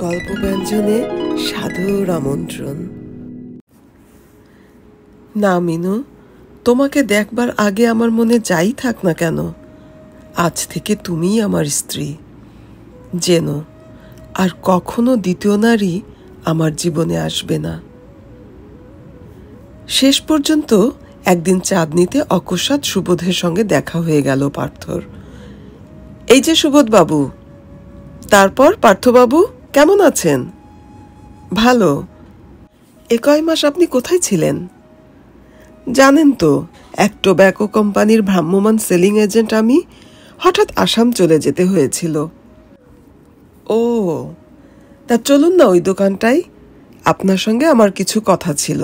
গল্পব্যঞ্জনে সাধুর আমন্ত্রণ। না মিনু, তোমাকে দেখবার আগে আমার মনে যাই থাক না কেন, আজ থেকে তুমিই আমার স্ত্রী। যেন আর কখনো দ্বিতীয় নারী আমার জীবনে আসবে না। শেষ পর্যন্ত একদিন চাঁদনীতে অকস্মাৎ সুবোধের সঙ্গে দেখা হয়ে গেল পার্থর। এই যে সুবোধ বাবু। তারপর পার্থবাবু কেমন আছেন? ভালো। এ কয় মাস আপনি কোথায় ছিলেন? জানেন তো, এক টোব্যাকো কোম্পানির ভ্রাম্যমান সেলিং এজেন্ট আমি। হঠাৎ আসাম চলে যেতে হয়েছিল। ও, তা চলুন না ওই দোকানটায়, আপনার সঙ্গে আমার কিছু কথা ছিল।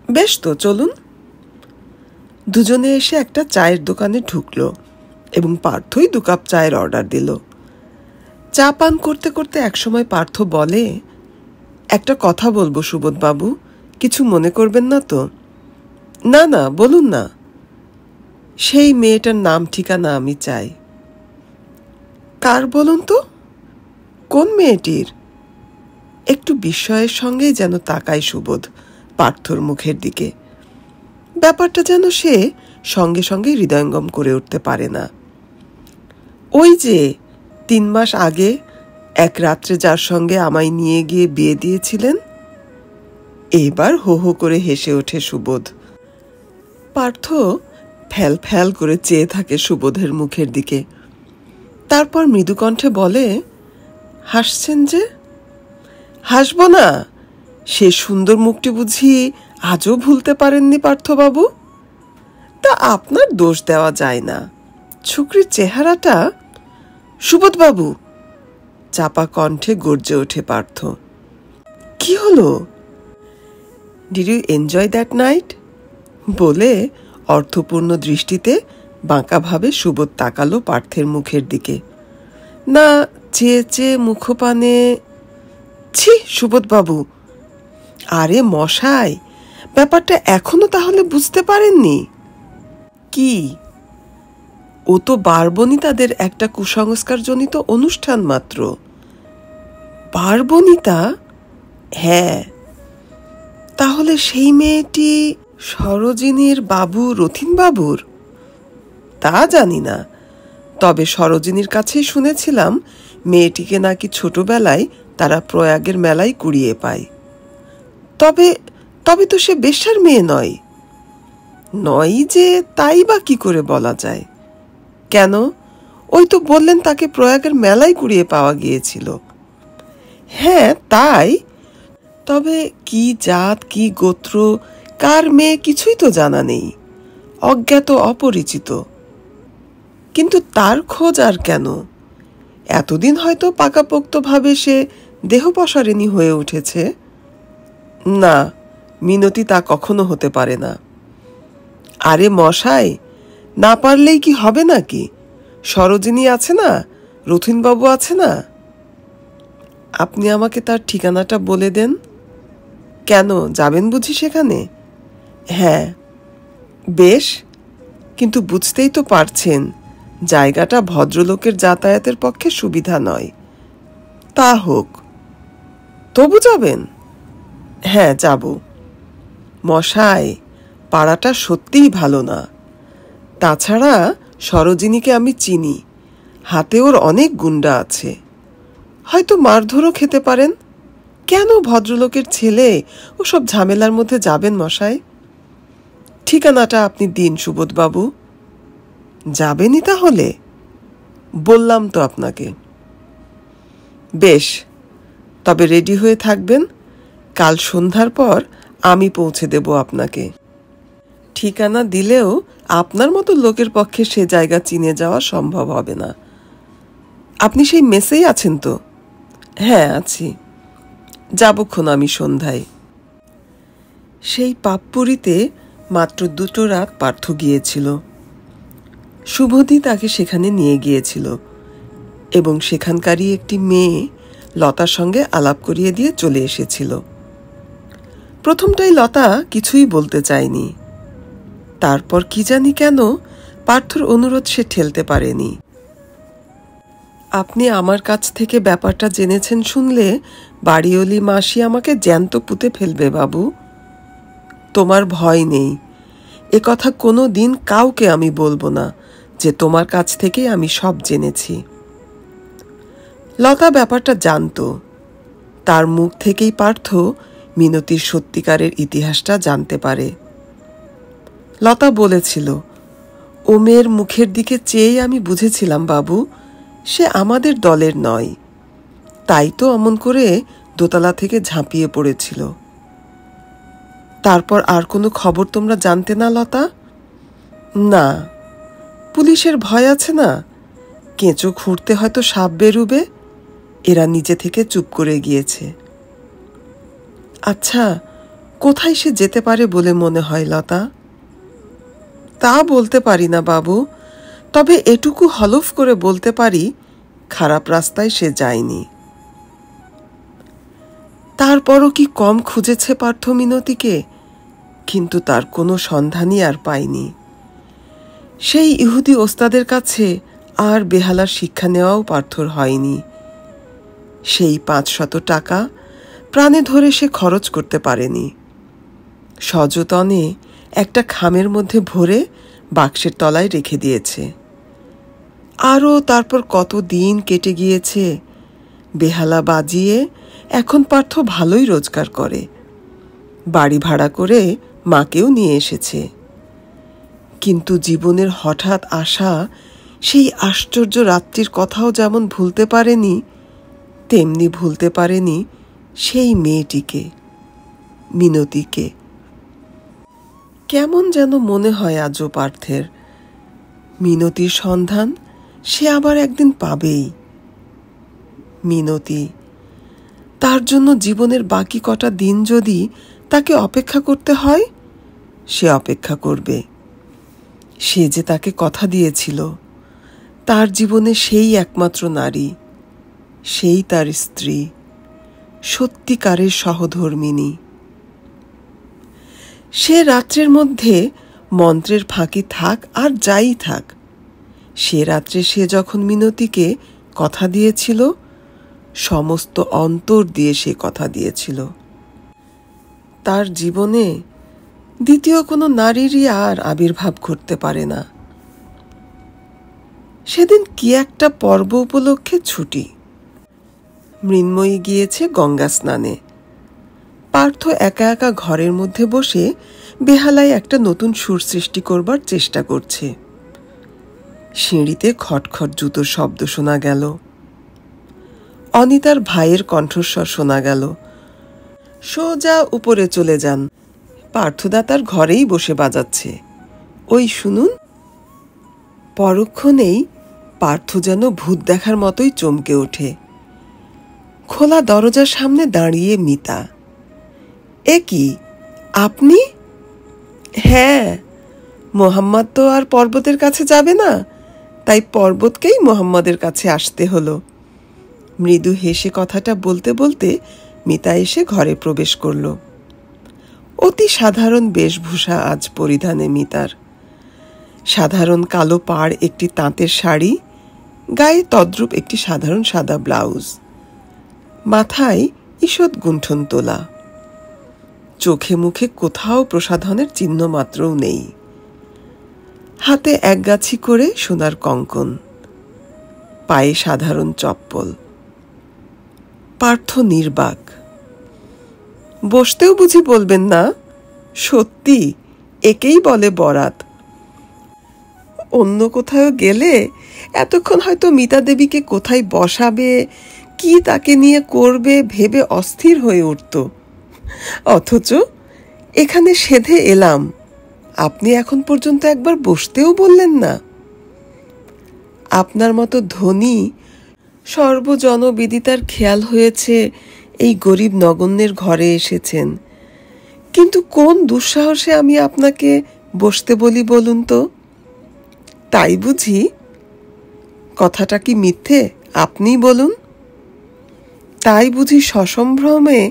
বেশ তো, চলুন। দুজনে এসে একটা চায়ের দোকানে ঢুকলো এবং পার্থই 2 কাপ চায়ের অর্ডার দিল। চা পান করতে করতে একসময় পার্থ বলে, একটা কথা বলবো সুবোধ বাবু, কিছু মনে করবেন না তো? না না, বলুন না। সেই মেয়েটার নাম ঠিকানা আমি চাই। কার বলুন তো? কোন মেয়েটির? একটু বিস্ময়ের সঙ্গেই যেন তাকায় সুবোধ পার্থর মুখের দিকে। ব্যাপারটা যেন সে সঙ্গে সঙ্গে হৃদয়ঙ্গম করে উঠতে পারে না। ওই যে 3 মাস আগে এক রাত্রে যার সঙ্গে আমায় নিয়ে গিয়ে বিয়ে দিয়েছিলেন। এবার হো হো করে হেসে ওঠে সুবোধ। পার্থ ফ্যাল ফ্যাল করে চেয়ে থাকে সুবোধের মুখের দিকে। তারপর মৃদুকণ্ঠে বলে, হাসছেন যে? হাসব না? সে সুন্দর মুখটি বুঝি আজও ভুলতে পারেননি পার্থবাবু? তা আপনার দোষ দেওয়া যায় না। ছুকরির চেহারাটা। সুবোধ বাবু, চাপা কণ্ঠে গর্জে ওঠে পার্থ। কি হলো? Did you enjoy that night? বলে অর্থপূর্ণ দৃষ্টিতে বাঁকাভাবে সুবোধ তাকালো পার্থের মুখের দিকে। না, চেয়ে চেয়ে মুখপানে। ছি সুবোধ বাবু। আরে মশাই, ব্যাপারটা এখনো তাহলে বুঝতে পারেননি? কি? ও তো বারবনিতাদের একটা কুসংস্কারজনিত অনুষ্ঠান মাত্র। বারবনিতা? হ্যাঁ। তাহলে সেই মেয়েটি সরোজিনীর বাবু রথীন বাবুর? তা জানি না, তবে সরোজিনীর কাছেই শুনেছিলাম মেয়েটিকে নাকি ছোটবেলায় তারা প্রয়াগের মেলায় কুড়িয়ে পায়। তবে তবে তো সে বেশ্যার মেয়ে নয়। নয় যে তাই বা কি করে বলা যায়? কেন? ওই তো বললেন তাকে প্রয়াগের মেলায় কুড়িয়ে পাওয়া গিয়েছিল। হ্যাঁ তাই, তবে কি জাত, কি গোত্র, কার মেয়ে কিছুই তো জানা নেই। অজ্ঞাত, অপরিচিত। কিন্তু তার খোঁজ আর কেন? এতদিন হয়তো পাকাপোক্তভাবে সে দেহপসারিণী হয়ে উঠেছে। না, মিনতি তা কখনো হতে পারে না। আরে মশাই, না পারলেই কি হবে নাকি? সরোজিনী আছে না, রথীনবাবু আছে না। আপনি আমাকে তার ঠিকানাটা বলে দেন। কেন, যাবেন বুঝি সেখানে? হ্যাঁ। বেশ, কিন্তু বুঝতেই তো পারছেন জায়গাটা ভদ্রলোকের যাতায়াতের পক্ষে সুবিধা নয়। তা হোক, তবু যাবেন? হ্যাঁ, যাব। মশাই, পাড়াটা সত্যিই ভালো না। তাছাড়া সরোজিনীকে আমি চিনি, হাতে ওর অনেক গুন্ডা আছে। হয়তো মারধরও খেতে পারেন। কেন ভদ্রলোকের ছেলে ওসব ঝামেলার মধ্যে যাবেন মশাই? ঠিকানাটা আপনি দিন সুবোধবাবু। যাবেনই তাহলে? বললাম তো আপনাকে। বেশ, তবে রেডি হয়ে থাকবেন। কাল সন্ধ্যার পর আমি পৌঁছে দেব আপনাকে। ঠিকানা দিলেও আপনার মতো লোকের পক্ষে সে জায়গা চিনে যাওয়া সম্ভব হবে না। আপনি সেই মেসেই আছেন তো? হ্যাঁ আছি। যাবক্ষণ আমি সন্ধ্যায়। সেই পাপপুরীতে মাত্র 2টো রাত পার্থ গিয়েছিল। সুবোধই তাকে সেখানে নিয়ে গিয়েছিল এবং সেখানকারই একটি মেয়ে লতার সঙ্গে আলাপ করিয়ে দিয়ে চলে এসেছিল। প্রথমটাই লতা কিছুই বলতে চায়নি। তারপর কি জানি কেন পার্থর অনুরোধ সে ঠেলতে পারেনি। আপনি আমার কাছ থেকে ব্যাপারটা জেনেছেন শুনলে বাড়িওয়ালি মাসি আমাকে জ্যান্ত পুঁতে ফেলবে বাবু। তোমার ভয় নেই, এ কথা কোনো দিন কাউকে আমি বলবো না যে তোমার কাছ থেকেই আমি সব জেনেছি। লতা ব্যাপারটা জানতো। তার মুখ থেকেই পার্থ মিনতির সত্যিকারের ইতিহাসটা জানতে পারে। লতা বলেছিল, ও মেয়ের মুখের দিকে চেয়েই আমি বুঝেছিলাম বাবু সে আমাদের দলের নয়, তাই তো অমন করে দোতলা থেকে ঝাঁপিয়ে পড়েছিল। তারপর আর কোনো খবর তোমরা জানতে না লতা? না, পুলিশের ভয় আছে না, কেঁচো খুঁড়তে হয়তো সাপ বেরুবে, এরা নিজে থেকে চুপ করে গিয়েছে। আচ্ছা, কোথায় সে যেতে পারে বলে মনে হয় লতা? তা বলতে পারি না বাবু, তবে এটুকু হলফ করে বলতে পারি খারাপ রাস্তায় সে যায়নি। তারপরও কি কম খুঁজেছে পার্থ মিনতিকে, কিন্তু তার কোনো সন্ধানই আর পায়নি। সেই ইহুদি ওস্তাদের কাছে আর বেহালার শিক্ষা নেওয়াও পার্থর হয়নি। সেই 500 টাকা প্রাণে ধরে সে খরচ করতে পারেনি। সযতনে একটা খামের মধ্যে ভরে বাক্সের তলায় রেখে দিয়েছে। আরও তারপর কত দিন কেটে গিয়েছে। বেহালা বাজিয়ে এখন পার্থ ভালোই রোজগার করে, বাড়ি ভাড়া করে মাকেও নিয়ে এসেছে। কিন্তু জীবনের হঠাৎ আসা সেই আশ্চর্য রাত্রির কথাও যেমন ভুলতে পারেনি, তেমনি ভুলতে পারেনি সেই মেয়েটিকে, মিনতিকে। কেমন যেন মনে হয় আজও পার্থের, মিনতির সন্ধান সে আবার একদিন পাবেই। মিনতি, তার জন্য জীবনের বাকি কটা দিন যদি তাকে অপেক্ষা করতে হয়, সে অপেক্ষা করবে। সে যে তাকে কথা দিয়েছিল, তার জীবনে সেই একমাত্র নারী, সেই তার স্ত্রী, সত্যিকারের সহধর্মিণী। সে রাত্রের মধ্যে মন্ত্রের ফাঁকি থাক আর যাই থাক, সে রাত্রে সে যখন মিনতিকে কথা দিয়েছিল, সমস্ত অন্তর দিয়ে সে কথা দিয়েছিল। তার জীবনে দ্বিতীয় কোনো নারীরই আর আবির্ভাব ঘটতে পারে না। সেদিন কি একটা পর্ব উপলক্ষে ছুটি। মৃন্ময়ী গিয়েছে গঙ্গা স্নানে। পার্থ একা একা ঘরের মধ্যে বসে বেহালায় একটা নতুন সুর সৃষ্টি করবার চেষ্টা করছে। সিঁড়িতে খটখট জুতোর শব্দ শোনা গেল। অনিতার ভাইয়ের কণ্ঠস্বর শোনা গেল, সোজা উপরে চলে যান। পার্থদা তার ঘরেই বসে বাজাচ্ছে, ওই শুনুন। পরক্ষণেই পার্থ যেন ভূত দেখার মতোই চমকে ওঠে। খোলা দরজার সামনে দাঁড়িয়ে মিতা। এ কি, আপনি? হ্যাঁ, মোহাম্মদ তো আর পর্বতের কাছে যাবে না, তাই পর্বতকেই মোহাম্মদের কাছে আসতে হলো। মৃদু হেসে কথাটা বলতে বলতে মিতা এসে ঘরে প্রবেশ করল। অতি সাধারণ বেশভূষা আজ পরিধানে মিতার। সাধারণ কালো পাড় একটি তাঁতের শাড়ি, গায়ে তদ্রূপ একটি সাধারণ সাদা ব্লাউজ, মাথায় ঈষৎ গুণ্ঠন তোলা। চোখে মুখে কোথাও প্রসাধনের চিহ্ন মাত্রও নেই। হাতে একগাছি করে সোনার কঙ্কন, পায়ে সাধারণ চপ্পল। পার্থ নির্বাক। বসতেও বুঝি বলবেন না? সত্যি, একেই বলে বরাত। অন্য কোথাও গেলে এতক্ষণ হয়তো মিতা দেবীকে কোথায় বসাবে, কি তাকে নিয়ে করবে ভেবে অস্থির হয়ে উঠত। অথচ এখানে সেধে এলাম, আপনি এখন পর্যন্ত একবার বসতেও বললেন না। আপনার মতো ধনী সর্বজনবিদিতার খেয়াল হয়েছে এই গরিব নগণ্যের ঘরে এসেছেন, কিন্তু কোন দুঃসাহসে আমি আপনাকে বসতে বলি বলুন তো? তাই বুঝি? কথাটা কি মিথ্যে, আপনিই বলুন। তাই বুঝি সসম্ভ্রমে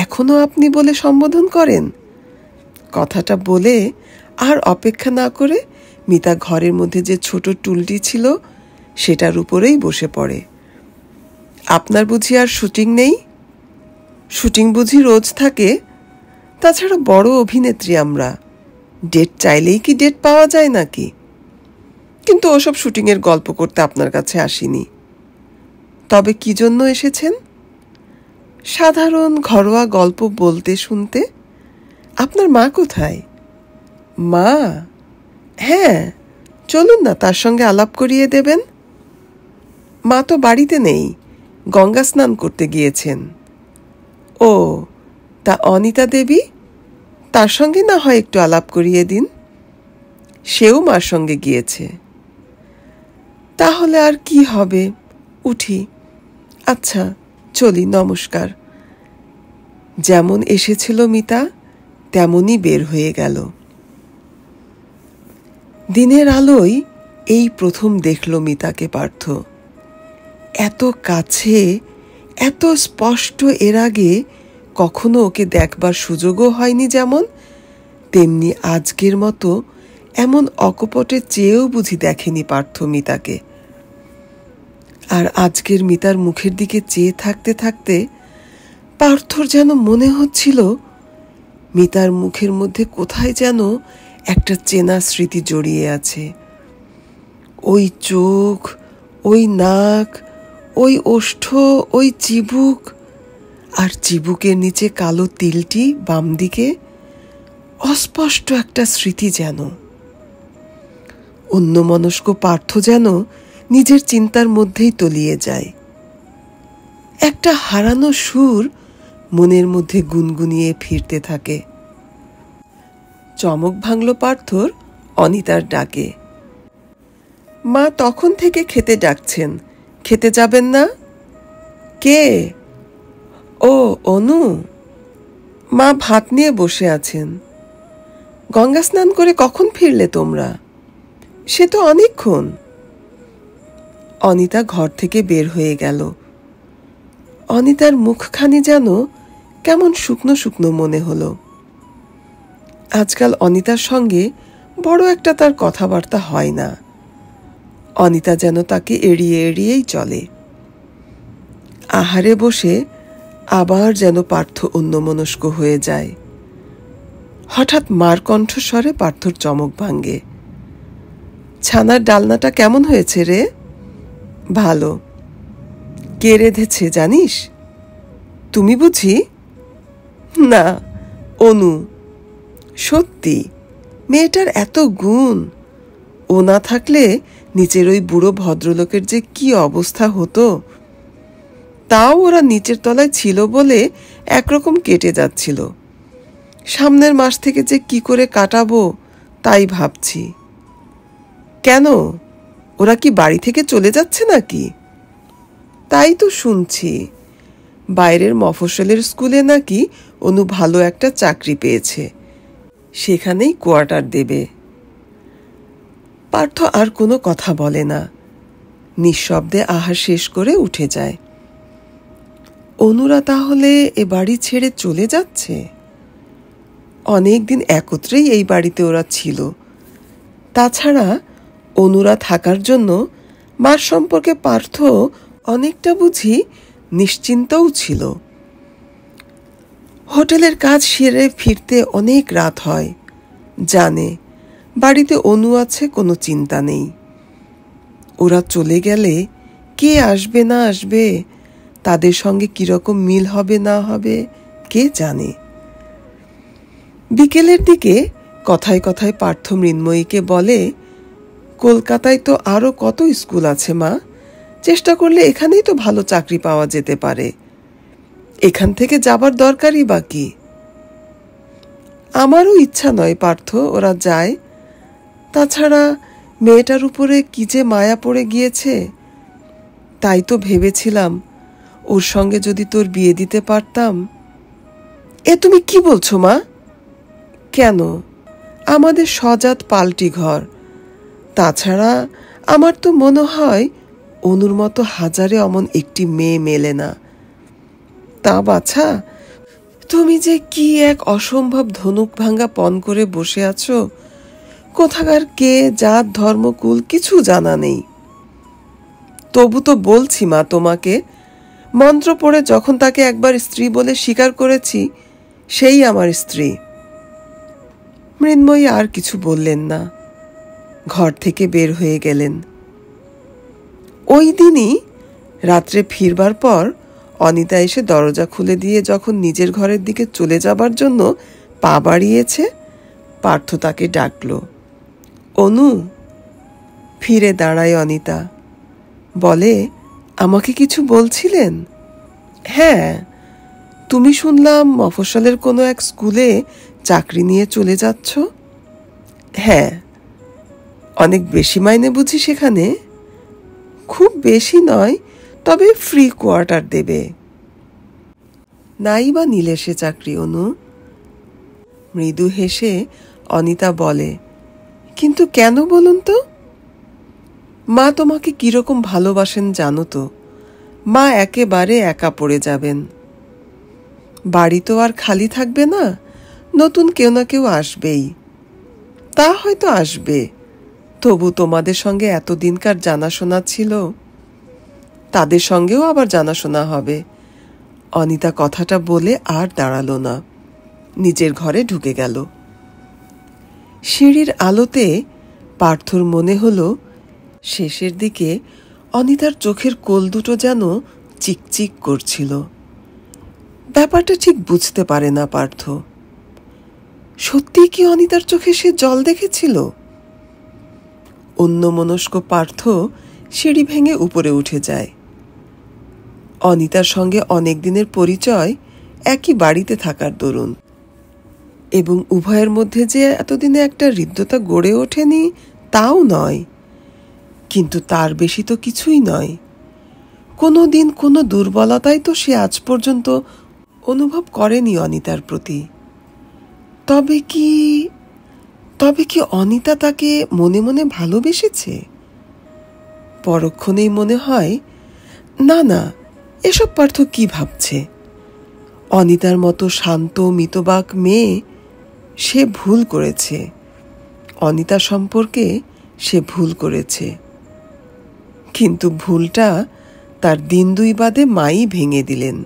এখনো আপনি বলে সম্বোধন করেন? কথাটা বলে আর অপেক্ষা না করে মিতা ঘরের মধ্যে যে ছোট টুলটি ছিল সেটার উপরেই বসে পড়ে। আপনার বুঝি আর শুটিং নেই? শুটিং বুঝি রোজ থাকে? তাছাড়া বড় অভিনেত্রী আমরা, ডেট চাইলেই কি ডেট পাওয়া যায় নাকি? কিন্তু ওসব শুটিংয়ের গল্প করতে আপনার কাছে আসিনি। তবে কি জন্য এসেছেন? সাধারণ ঘরোয়া গল্প বলতে শুনতে। আপনার মা কোথায়? মা? হ্যাঁ, চলুন না, তার সঙ্গে আলাপ করিয়ে দেবেন। মা তো বাড়িতে নেই, গঙ্গা স্নান করতে গিয়েছেন। ও, তা অনিতা দেবী? তার সঙ্গে না হয় একটু আলাপ করিয়ে দিন। সেও মার সঙ্গে গিয়েছে। তাহলে আর কি হবে, উঠি। আচ্ছা, চলি, নমস্কার। যেমন এসেছিল মিতা তেমনই বের হয়ে গেল। দিনের আলোয় এই প্রথম দেখল মিতাকে পার্থ। এত কাছে, এত স্পষ্ট এর আগে কখনো ওকে দেখবার সুযোগও হয়নি। যেমন তেমনি আজকের মতো এমন অকপটে চেয়েও বুঝি দেখেনি পার্থ মিতাকে। আর আজকের মিতার মুখের দিকে চেয়ে থাকতে থাকতে পার্থর যেন মনে হচ্ছিল মিতার মুখের মধ্যে কোথায় যেন একটা চেনা স্মৃতি জড়িয়ে আছে। ওই চোখ, ওই নাক, ওই ওষ্ঠ, ওই চিবুক, আর চিবুকের নিচে কালো তিলটি বাম দিকে, অস্পষ্ট একটা স্মৃতি যেন। অন্যমনস্ক পার্থ যেন নিজের চিন্তার মধ্যেই তলিয়ে যায়। একটা হারানো সুর মনের মধ্যে গুনগুনিয়ে ফিরতে থাকে। চমক ভাঙল পার্থর অনিতার ডাকে। মা তখন থেকে খেতে ডাকছেন, খেতে যাবেন না? কে? ও, অনু। মা ভাত নিয়ে বসে আছেন। গঙ্গা স্নান করে কখন ফিরলে তোমরা? সে তো অনেকক্ষণ। অনিতা ঘর থেকে বের হয়ে গেল। অনিতার মুখখানি যেন কেমন শুকনো শুকনো মনে হলো। আজকাল অনিতার সঙ্গে বড় একটা তার কথাবার্তা হয় না। অনিতা যেন তাকে এড়িয়ে এড়িয়েই চলে। আহারে বসে আবার যেন পার্থ অন্যমনস্ক হয়ে যায়। হঠাৎ মার কণ্ঠস্বরে পার্থর চমক ভাঙে। ছানার ডালনাটা কেমন হয়েছে রে? ভালো। কে রেঁধেছে জানিস? তুমি বুঝি? না, অনু। সত্যি, মেয়েটার এত গুণ। ও না থাকলে নিচের ওই বুড়ো ভদ্রলোকের যে কি অবস্থা হতো। তাও ওরা নিচের তলায় ছিল বলে একরকম কেটে যাচ্ছিল। সামনের মাস থেকে যে কি করে কাটাবো তাই ভাবছি। কেন, ওরা কি বাড়ি থেকে চলে যাচ্ছে নাকি? তাই তো শুনছি। বাইরের মফস্বলের স্কুলে নাকি অনু ভালো একটা চাকরি পেয়েছে, সেখানেই কোয়ার্টার দেবে। পার্থ আর কোনো কথা বলে না, নিঃশব্দে আহার শেষ করে উঠে যায়। অনুরা তাহলে এ বাড়ি ছেড়ে চলে যাচ্ছে? অনেকদিন একত্রেই এই বাড়িতে ওরা ছিল। তাছাড়া অনুরা থাকার জন্য মার সম্পর্কে পার্থ অনেকটা বুঝি নিশ্চিন্তও ছিল। হোটেলের কাজ সেরে ফিরতে অনেক রাত হয়। জানে বাড়িতে অনু আছে, কোনো চিন্তা নেই। ওরা চলে গেলে কে আসবে না আসবে, তাদের সঙ্গে কিরকম মিল হবে না হবে কে জানে। বিকেলের দিকে কথায় কথায় পার্থ মৃন্ময়ীকে বলে, কলকাতায় তো আরো কত স্কুল আছে মা, চেষ্টা করলে এখানেই তো ভালো চাকরি পাওয়া যেতে পারে। এখান থেকে যাবার দরকারই বা কি? আমারও ইচ্ছা নয় পার্থ ওরা যায়। তাছাড়া মেয়েটার উপরে কি যে মায়া পড়ে গিয়েছে। তাই তো ভেবেছিলাম ওর সঙ্গে যদি তোর বিয়ে দিতে পারতাম। এ তুমি কি বলছো মা? কেন, আমাদের সজাত পাল্টি ঘর। তাছাড়া আমার তো মনে হয় অনুর মতো হাজারে অমন একটি মেয়ে মেলে না। তা বাছা, তুমি যে কি এক অসম্ভব ধনুক ভাঙ্গা পণ করে বসে আছো, কোথাকার কে জাত ধর্মকুল কিছু জানা নেই। তবু তো বলছি মা তোমাকে, মন্ত্র পড়ে যখন তাকে একবার স্ত্রী বলে স্বীকার করেছি, সেই আমার স্ত্রী। মৃন্ময়ী আর কিছু বললেন না, ঘর থেকে বের হয়ে গেলেন। ওই দিনই রাত্রে ফিরবার পর অনিতা এসে দরজা খুলে দিয়ে যখন নিজের ঘরের দিকে চলে যাবার জন্য পা বাড়িয়েছে, পার্থ তাকে ডাকল, অনু। ফিরে দাঁড়ায় অনিতা, বলে, আমাকে কিছু বলছিলেন? হ্যাঁ, তুমি শুনলাম মফস্বলের কোনো এক স্কুলে চাকরি নিয়ে চলে যাচ্ছ। হ্যাঁ। অনেক বেশি মাইনে বুঝি সেখানে? খুব বেশি নয়, তবে ফ্রি কোয়ার্টার দেবে। নাই বা নিলে সে চাকরি, অনু? মৃদু হেসে অনিতা বলে, কিন্তু কেন বলুন তো? মা তোমাকে কিরকম ভালোবাসেন জানো তো। মা একেবারে একা পড়ে যাবেন। বাড়ি তো আর খালি থাকবে না, নতুন কেউ না কেউ আসবেই। তা হয়তো আসবে, তবু তোমাদের সঙ্গে এতদিনকার জানাশোনা ছিল, তাদের সঙ্গেও আবার জানাশোনা হবে। অনিতা কথাটা বলে আর দাঁড়ালো না, নিজের ঘরে ঢুকে গেল। সিঁড়ির আলোতে পার্থর মনে হলো শেষের দিকে অনিতার চোখের কোল দুটো যেন চিকচিক করছিল। ব্যাপারটা ঠিক বুঝতে পারে না পার্থ। সত্যি কি অনিতার চোখে সে জল দেখেছিল? অন্যমনস্ক পার্থ সিঁড়ি ভেঙে উপরে উঠে যায়। অনিতার সঙ্গে অনেক দিনের পরিচয়, একই বাড়িতে থাকার দরুন, এবং উভয়ের মধ্যে যে এতদিনে একটা হৃদ্যতা গড়ে ওঠেনি তাও নয়, কিন্তু তার বেশি তো কিছুই নয়। কোনো দিন কোনো দুর্বলতাই তো সে আজ পর্যন্ত অনুভব করেনি অনিতার প্রতি। তবে কি অনিতা তাকে মনে মনে ভালোবেসেছে? পরক্ষণেই মনে হয়, না না, এসব পার্থ কি ভাবছে। অনিতার মতো শান্ত মিতবাক মেয়ে, সে ভুল করেছে। অনিতা সম্পর্কে সে ভুল করেছে, কিন্তু ভুলটা তার দিন দুই বাদে মাই ভেঙে দিলেন।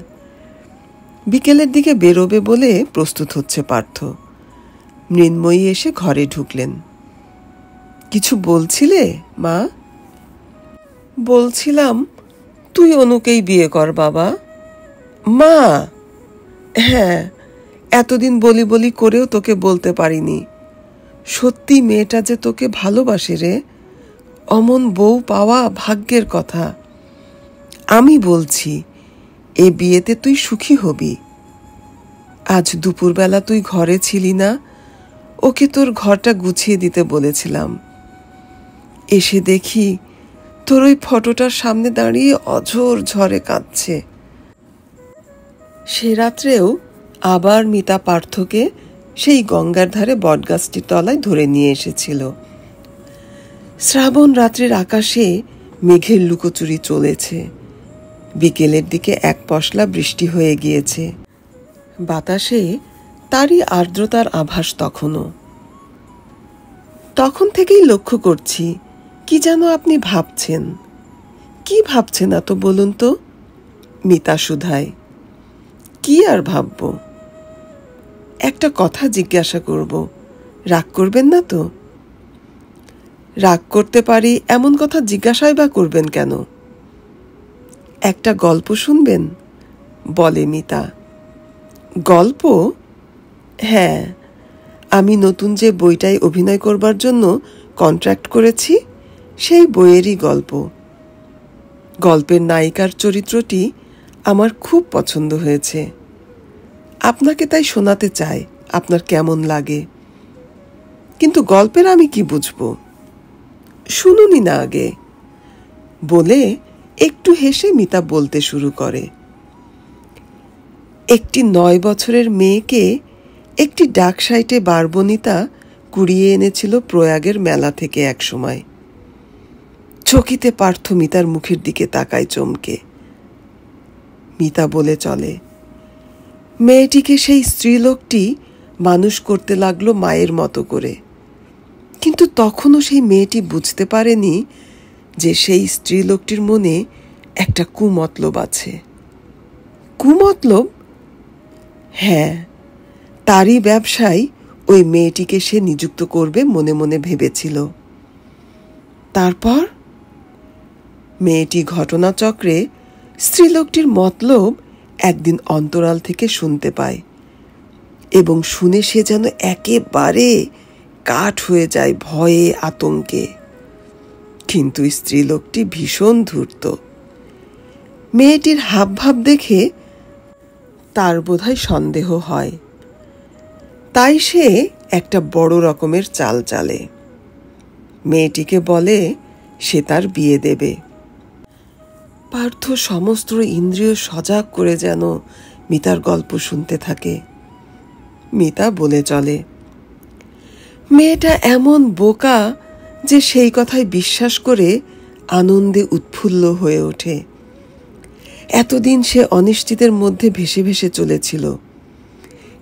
বিকেলের দিকে বেরোবে বলে প্রস্তুত হচ্ছে পার্থ। মৃন্ময়ী এসে ঘরে ঢুকলেন। কিছু বলছিলে মা? বলছিলাম, তুই অনুকেই বিয়ে কর বাবা। মা! হ্যাঁ, এতদিন বলি বলি করেও তোকে বলতে পারিনি। সত্যি মেয়েটা যে তোকে ভালোবাসে রে, অমন বউ পাওয়া ভাগ্যের কথা। আমি বলছি, এ বিয়েতে তুই সুখী হবি। আজ দুপুরবেলা তুই ঘরে ছিলি না, ওকে তোর ঘরটা গুছিয়ে দিতে বলেছিলাম। এসে দেখি তোর ওই ফটোটার সামনে দাঁড়িয়ে অঝোর ঝড়ে কাঁদছে। সে রাত্রেও আবার মিতা পার্থকে সেই গঙ্গার ধারে বটগাছটির তলায় ধরে নিয়ে এসেছিল। শ্রাবণ রাত্রির আকাশে মেঘের লুকোচুরি চলেছে। বিকেলের দিকে এক পশলা বৃষ্টি হয়ে গিয়েছে। বাতাসে তারই আর্দ্রতার আভাস তখনও। তখন থেকেই লক্ষ্য করছি, কি যেন আপনি ভাবছেন। কি ভাবছেন না তো বলুন তো? মিতা শুধায়। কি আর ভাবব? একটা কথা জিজ্ঞাসা করব, রাগ করবেন না তো? রাগ করতে পারি এমন কথা জিজ্ঞাসাই বা করবেন কেন? একটা গল্প শুনবেন, বলে মিতা। গল্প? হ্যাঁ, আমি নতুন যে বইটায় অভিনয় করবার জন্য কন্ট্রাক্ট করেছি, সেই বইয়েরই গল্প। গল্পের নায়িকার চরিত্রটি আমার খুব পছন্দ হয়েছে। আপনাকে তাই শোনাতে চাই, আপনার কেমন লাগে। কিন্তু গল্পের আমি কি বুঝবো? শুনুনি না আগে, বলে একটু হেসে মিতা বলতে শুরু করে। একটি 9 বছরের মেয়েকে একটি ডাক সাইটে বারবনিতা কুড়িয়ে এনেছিল প্রয়াগের মেলা থেকে এক সময়। চকিতে পার্থ মিতার মুখের দিকে তাকায় চমকে। মিতা বলে চলে, মেয়েটিকে সেই স্ত্রীলোকটি মানুষ করতে লাগলো মায়ের মতো করে। কিন্তু তখনও সেই মেয়েটি বুঝতে পারেনি যে সেই স্ত্রীলোকটির মনে একটা কুমতলব আছে। কুমতলব? হ্যাঁ, তারই ব্যবসায় ওই মেয়েটিকে সে নিযুক্ত করবে মনে মনে ভেবেছিল। তারপর মেয়েটি ঘটনাচক্রে স্ত্রীলোকটির মতলব একদিন অন্তরাল থেকে শুনতে পায় এবং শুনে সে যেন একেবারে কাঠ হয়ে যায় ভয়ে আতঙ্কে। কিন্তু স্ত্রীলোকটি ভীষণ ধূর্ত। মেয়েটির হাবভাব দেখে তার বোধহয় সন্দেহ হয়, তাই সে একটা বড় রকমের চাল চালে। মেয়েটিকে বলে সে তার বিয়ে দেবে। পার্থ সমস্ত ইন্দ্রিয় সজাগ করে যেন মিতার গল্প শুনতে থাকে। মিতা বলে চলে। মেয়েটা এমন বোকা যে সেই কথায় বিশ্বাস করে আনন্দে উৎফুল্ল হয়ে ওঠে। এতদিন সে অনিশ্চিতের মধ্যে ভেসে ভেসে চলেছিল।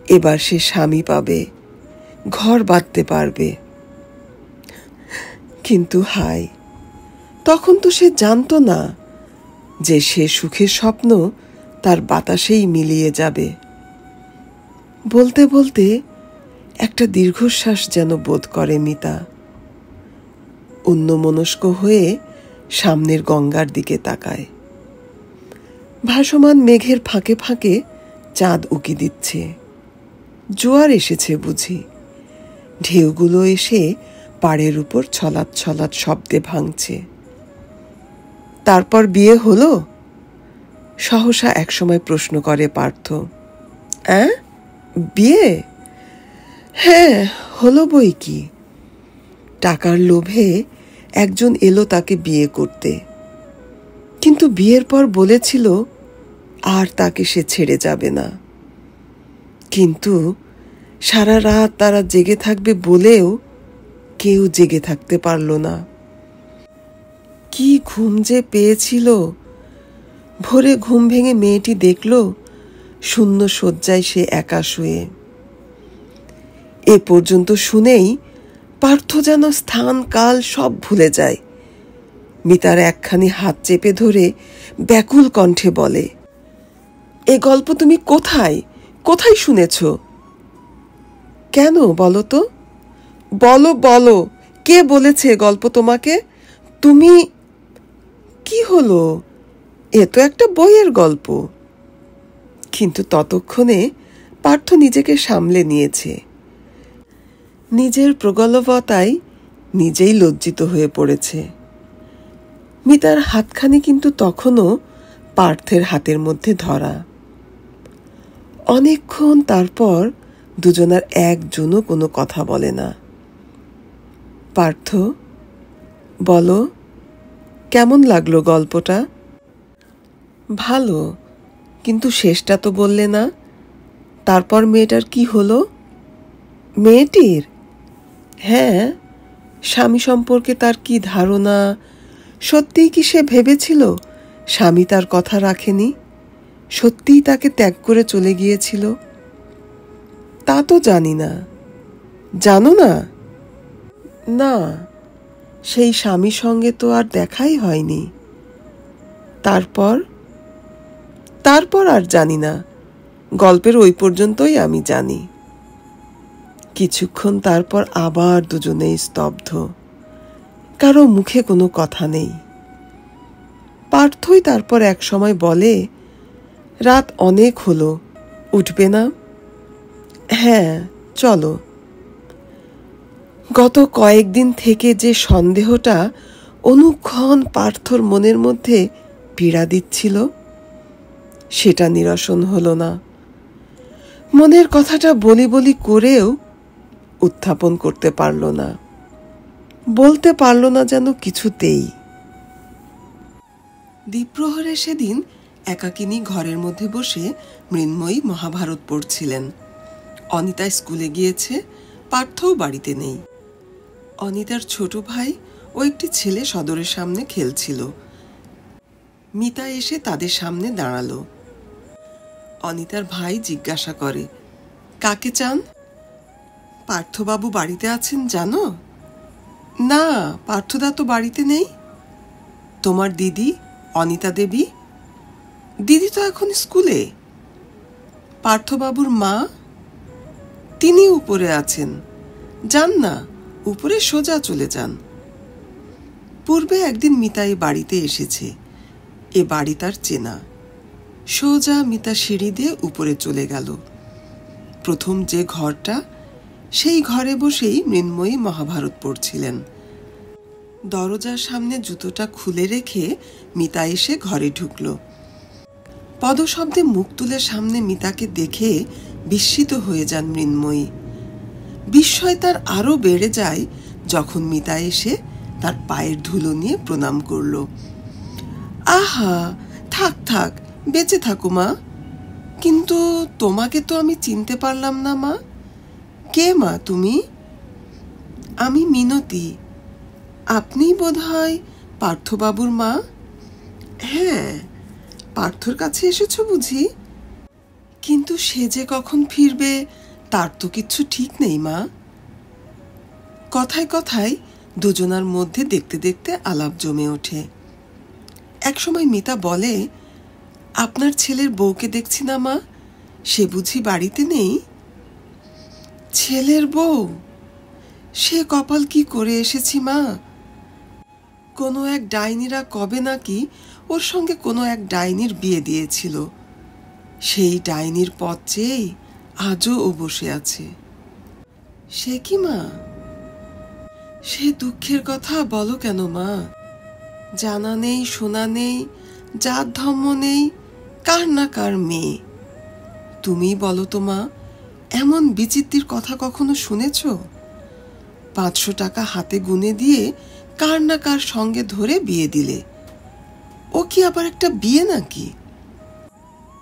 এবার সে স্বামী পাবে, ঘর বাঁধতে পারবে। কিন্তু হায়, তখন তো সে জানতো না যে সে সুখের স্বপ্ন তার বাতাসেই মিলিয়ে যাবে। বলতে বলতে একটা দীর্ঘশ্বাস যেন বোধ করে মিতা। অন্যমনস্ক হয়ে সামনের গঙ্গার দিকে তাকায়। ভাসমান মেঘের ফাঁকে ফাঁকে চাঁদ উকি দিচ্ছে। জোয়ার এসেছে বুঝি। ঢেউগুলো এসে পাড়ের উপর ছলাৎ ছলাৎ শব্দে ভাঙছে। তারপর বিয়ে হলো? সহসা একসময় প্রশ্ন করে পার্থ। বিয়ে? হ্যাঁ, হলো বই কি। টাকার লোভে একজন এলো তাকে বিয়ে করতে, কিন্তু বিয়ের পর বলেছিল আর তাকে সে ছেড়ে যাবে না। কিন্তু সারা রাত তারা জেগে থাকবে বলেও কেউ জেগে থাকতে পারল না। কি ঘুম যে পেয়েছিল! ভোরে ঘুম ভেঙে মেয়েটি দেখল শূন্য শয্যায় সে একা শুয়ে। এ পর্যন্ত শুনেই পার্থ যেন স্থান কাল সব ভুলে যায়। মিতার একখানি হাত চেপে ধরে ব্যাকুল কণ্ঠে বলে, এ গল্প তুমি কোথায় কোথায় শুনেছ? কেন বলো তো, বলো বলো, কে বলেছে গল্প তোমাকে? তুমি? কি হলো, এ তো একটা বইয়ের গল্প। কিন্তু ততক্ষণে পার্থ নিজেকে সামলে নিয়েছে। নিজের প্রগল্ভতায় নিজেই লজ্জিত হয়ে পড়েছে। মিতার হাতখানি কিন্তু তখনও পার্থের হাতের মধ্যে ধরা। অনেকক্ষণ তারপর দুজনার একজনও কোনো কথা বলে না। পার্থ, বলো, কেমন লাগলো গল্পটা? ভালো, কিন্তু শেষটা তো বললে না। তারপর মেয়েটার কি হলো? মেয়েটির? হ্যাঁ, স্বামী সম্পর্কে তার কি ধারণা? সত্যিই কি সে ভেবেছিল স্বামী তার কথা রাখেনি, সত্যিই তাকে ত্যাগ করে চলে গিয়েছিল? তা তো জানি না। জানো না? না, সেই স্বামীর সঙ্গে তো আর দেখাই হয়নি। তারপর? তারপর আর জানি না। গল্পের ওই পর্যন্তই আমি জানি। কিছুক্ষণ তারপর আবার দুজনেই স্তব্ধ। কারো মুখে কোনো কথা নেই। পার্থই তারপর এক সময় বলে, রাত অনেক হলো, উঠবে না? হ্যাঁ, চলো। গত কয়েকদিন থেকে যে সন্দেহটা অনুক্ষণ পার্থর মনের মধ্যে পীড়া দিচ্ছিল, সেটা নিরসন হলো না। মনের কথাটা বলি বলি করেও উত্থাপন করতে পারল না, বলতে পারল না যেন কিছুতেই। দ্বিপ্রহরে সেদিন একাকিনী ঘরের মধ্যে বসে মৃন্ময়ী মহাভারত পড়ছিলেন। অনিতা স্কুলে গিয়েছে, পার্থও বাড়িতে নেই। অনিতার ছোট ভাই ও একটি ছেলে সদরের সামনে খেলছিল। মিতা এসে তাদের সামনে দাঁড়ালো। অনিতার ভাই জিজ্ঞাসা করে, কাকে চান? পার্থবাবু বাড়িতে আছেন জানো? না, পার্থদা তো বাড়িতে নেই। তোমার দিদি অনিতা দেবী? দিদি তো এখন স্কুলে। পার্থবাবুর মা? তিনি উপরে আছেন, যান না, উপরে সোজা চলে যান। পূর্বে একদিন মিতা এ বাড়িতে এসেছে, এ বাড়ি তার চেনা। সোজা মিতা সিঁড়ি দিয়ে উপরে চলে গেল। প্রথম যে ঘরটা, সেই ঘরে বসেই মৃন্ময়ী মহাভারত পড়ছিলেন। দরজার সামনে জুতোটা খুলে রেখে মিতা এসে ঘরে ঢুকল। পদশব্দে মুখ তুলে সামনে মিতাকে দেখে বিস্মিত হয়ে যান মৃন্ময়ী। বিস্ময় তার আরো বেড়ে যায় যখন মিতা এসে তার পায়ের ধুলো নিয়ে প্রণাম করল। আহা, থাক থাক, বেঁচে থাকো মা। কিন্তু তোমাকে তো আমি চিনতে পারলাম না মা। কে মা তুমি? আমি মিনতি। আপনি বোধহয় পার্থবাবুর মা? হ্যাঁ, পার্থর কাছে এসেছো বুঝি? কিন্তু সে যে কখন ফিরবে তার তো কিচ্ছু ঠিক নেই মা। কথায় কথায় দুজনার মধ্যে দেখতে দেখতে আলাপ জমে ওঠে। একসময় মিতা বলে, আপনার ছেলের বউকে দেখছি না মা, সে বুঝি বাড়িতে নেই? ছেলের বউ? সে কপাল কি করে এসেছি মা। কোনো এক ডাইনিরা কবে নাকি ওর সঙ্গে কোনো এক ডাইনির বিয়ে দিয়েছিল। সেই ডাইনির পথ চেয়েই আজও ও বসে আছে। সে কি মা? সে দুঃখের কথা বলো কেন মা? জানা নেই, শোনা নেই, জাত ধর্ম নেই, কার না কার মেয়ে। তুমি বলো তো মা, এমন বিচিত্রির কথা কখনো শুনেছ? 500 টাকা হাতে গুনে দিয়ে কার না কার সঙ্গে ধরে বিয়ে দিলে। ও কি আবার একটা বিয়ে নাকি?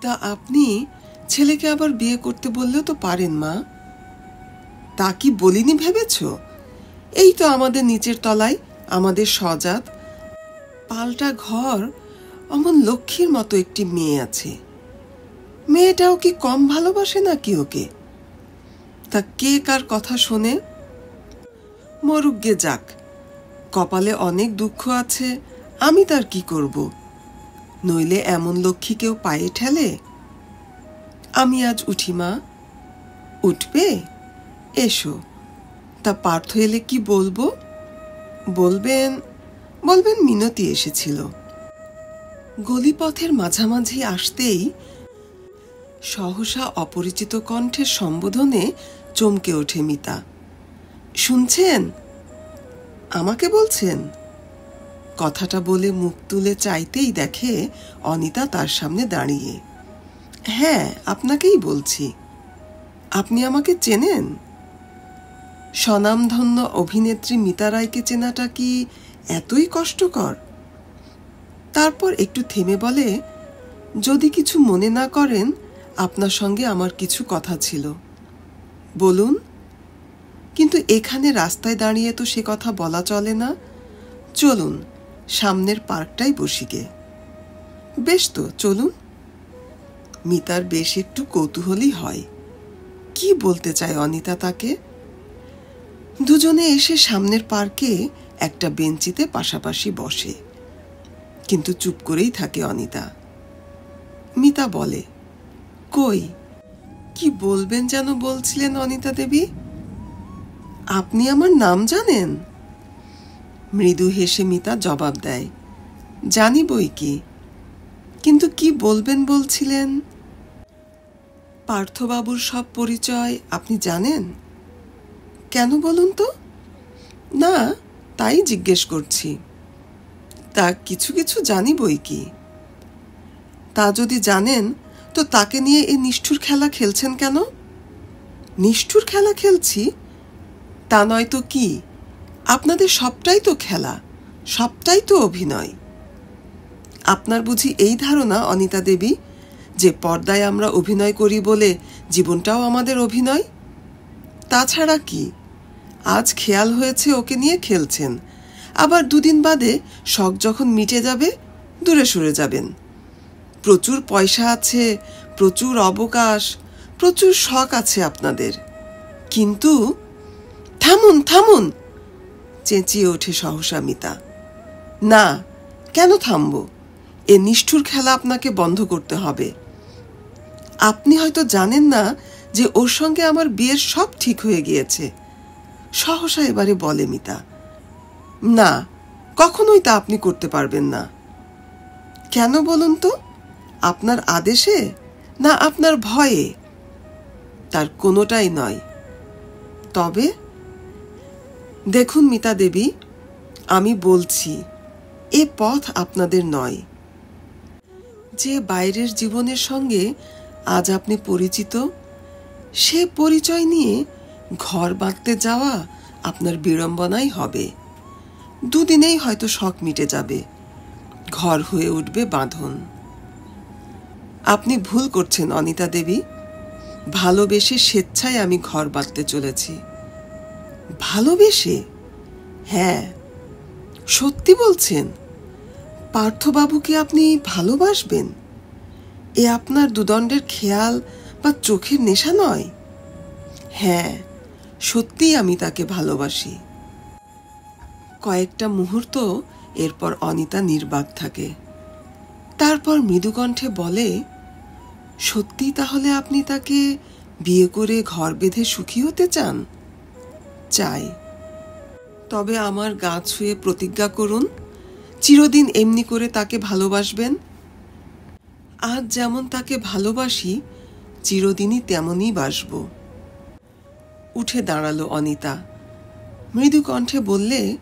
তা আপনি ছেলেকে আবার বিয়ে করতে বললেও তো পারেন মা। তা কি বলিনি ভেবেছ? এই তো আমাদের নিচের তলায় আমাদের সজাত পাল্টা ঘর, অমন লক্ষ্মীর মতো একটি মেয়ে আছে। মেয়েটাও কি কম ভালোবাসে নাকি ওকে? তা কে কার কথা শোনে? মরুগ্গে যাক, কপালে অনেক দুঃখ আছে, আমি তার কি করব? নইলে এমন লক্ষ্মী কেউ পায়ে ঠেলে? আমি আজ উঠি মা। উঠবে? এসো। তা পার্থ এলে কি বলবো? বলবেন বলবেন মিনতি এসেছিল। গলিপথের মাঝামাঝি আসতেই সহসা অপরিচিত কণ্ঠের সম্বোধনে চমকে ওঠে মিতা। শুনছেন? আমাকে বলছেন? কথাটা বলে মুখ তুলে চাইতেই দেখে অনিতা তার সামনে দাঁড়িয়ে। হ্যাঁ, আপনাকেই বলছি। আপনি আমাকে চেনেন? স্বনামধন্য অভিনেত্রী মিতা রায়কে চেনাটা কি এতই কষ্টকর? তারপর একটু থেমে বলে, যদি কিছু মনে না করেন, আপনার সঙ্গে আমার কিছু কথা ছিল। বলুন। কিন্তু এখানে রাস্তায় দাঁড়িয়ে তো সে কথা বলা চলে না। চলুন, সামনের পার্কটাই বসিগে। বেশ তো, চলুন। মিতার বেশ একটু কৌতূহলী হয়, কি বলতে চায় অনিতা তাকে। দুজনে এসে সামনের পার্কে একটা বেঞ্চিতে পাশাপাশি বসে, কিন্তু চুপ করেই থাকে অনিতা। মিতা বলে, কই, কি বলবেন যেন বলছিলেন অনিতা দেবী? আপনি আমার নাম জানেন? মৃদু হেসে মিতা জবাব দেয়, জানি বই কি, কিন্তু কি বলবেন বলছিলেন? পার্থবাবুর সব পরিচয় আপনি জানেন? কেন বলুন তো? না, তাই জিজ্ঞেস করছি। তা কিছু কিছু জানি বই কি। তা যদি জানেন তো তাকে নিয়ে এই নিষ্ঠুর খেলা খেলছেন কেন? নিষ্ঠুর খেলা খেলছি? তা নয় তো কি, আপনাদের সবটাই তো খেলা, সবটাই তো অভিনয়। আপনার বুঝি এই ধারণা অনিতা দেবী, যে পর্দায় আমরা অভিনয় করি বলে জীবনটাও আমাদের অভিনয়? তাছাড়া কি, আজ খেয়াল হয়েছে ওকে নিয়ে খেলছেন, আবার দুদিন বাদে শখ যখন মিটে যাবে দূরে সরে যাবেন। প্রচুর পয়সা আছে, প্রচুর অবকাশ, প্রচুর শখ আছে আপনাদের, কিন্তু থামুন থামুন, চেঁচিয়ে ওঠে সহসা মিতা। না, কেন থামব? এ নিষ্ঠুর খেলা আপনাকে বন্ধ করতে হবে। আপনি হয়তো জানেন না যে ওর সঙ্গে আমার বিয়ের সব ঠিক হয়ে গিয়েছে, সহসা এবারে বলে মিতা। না, কখনোই তা আপনি করতে পারবেন না। কেন বলুন তো? আপনার আদেশে না আপনার ভয়ে? তার কোনোটাই নয়। তবে দেখুন মিতা দেবী, আমি বলছি এ পথ আপনাদের নয়। যে বাইরের জীবনের সঙ্গে আজ আপনি পরিচিত, সে পরিচয় নিয়ে ঘর বাঁধতে যাওয়া আপনার বিড়ম্বনাই হবে। দুদিনেই হয়তো শখ মিটে যাবে, ঘর হয়ে উঠবে বাঁধন। আপনি ভুল করছেন অনিতা দেবী। ভালোবেসে স্বেচ্ছায় আমি ঘর বাঁধতে চলেছি। ভালোবেসে? হ্যাঁ। সত্যি বলছেন? পার্থবাবুকে আপনি ভালোবাসবেন? এ আপনার দুদণ্ডের খেয়াল বা চোখের নেশা নয়? হ্যাঁ, সত্যিই আমি তাকে ভালোবাসি। কয়েকটা মুহূর্ত এরপর অনিতা নির্বাক থাকে। তারপর মৃদুকণ্ঠে বলে, সত্যি তাহলে আপনি তাকে বিয়ে করে ঘর বেঁধে সুখী হতে চান? চাই। তবে আমার গা ছুঁয়ে প্রতিজ্ঞা করুন, চিরদিন এমনি করে তাকে ভালোবাসবেন। আজ যেমন তাকে ভালোবাসি, চিরদিনই তেমনই বাসব। উঠে দাঁড়ালো অনিতা। মৃদু কণ্ঠে বললে,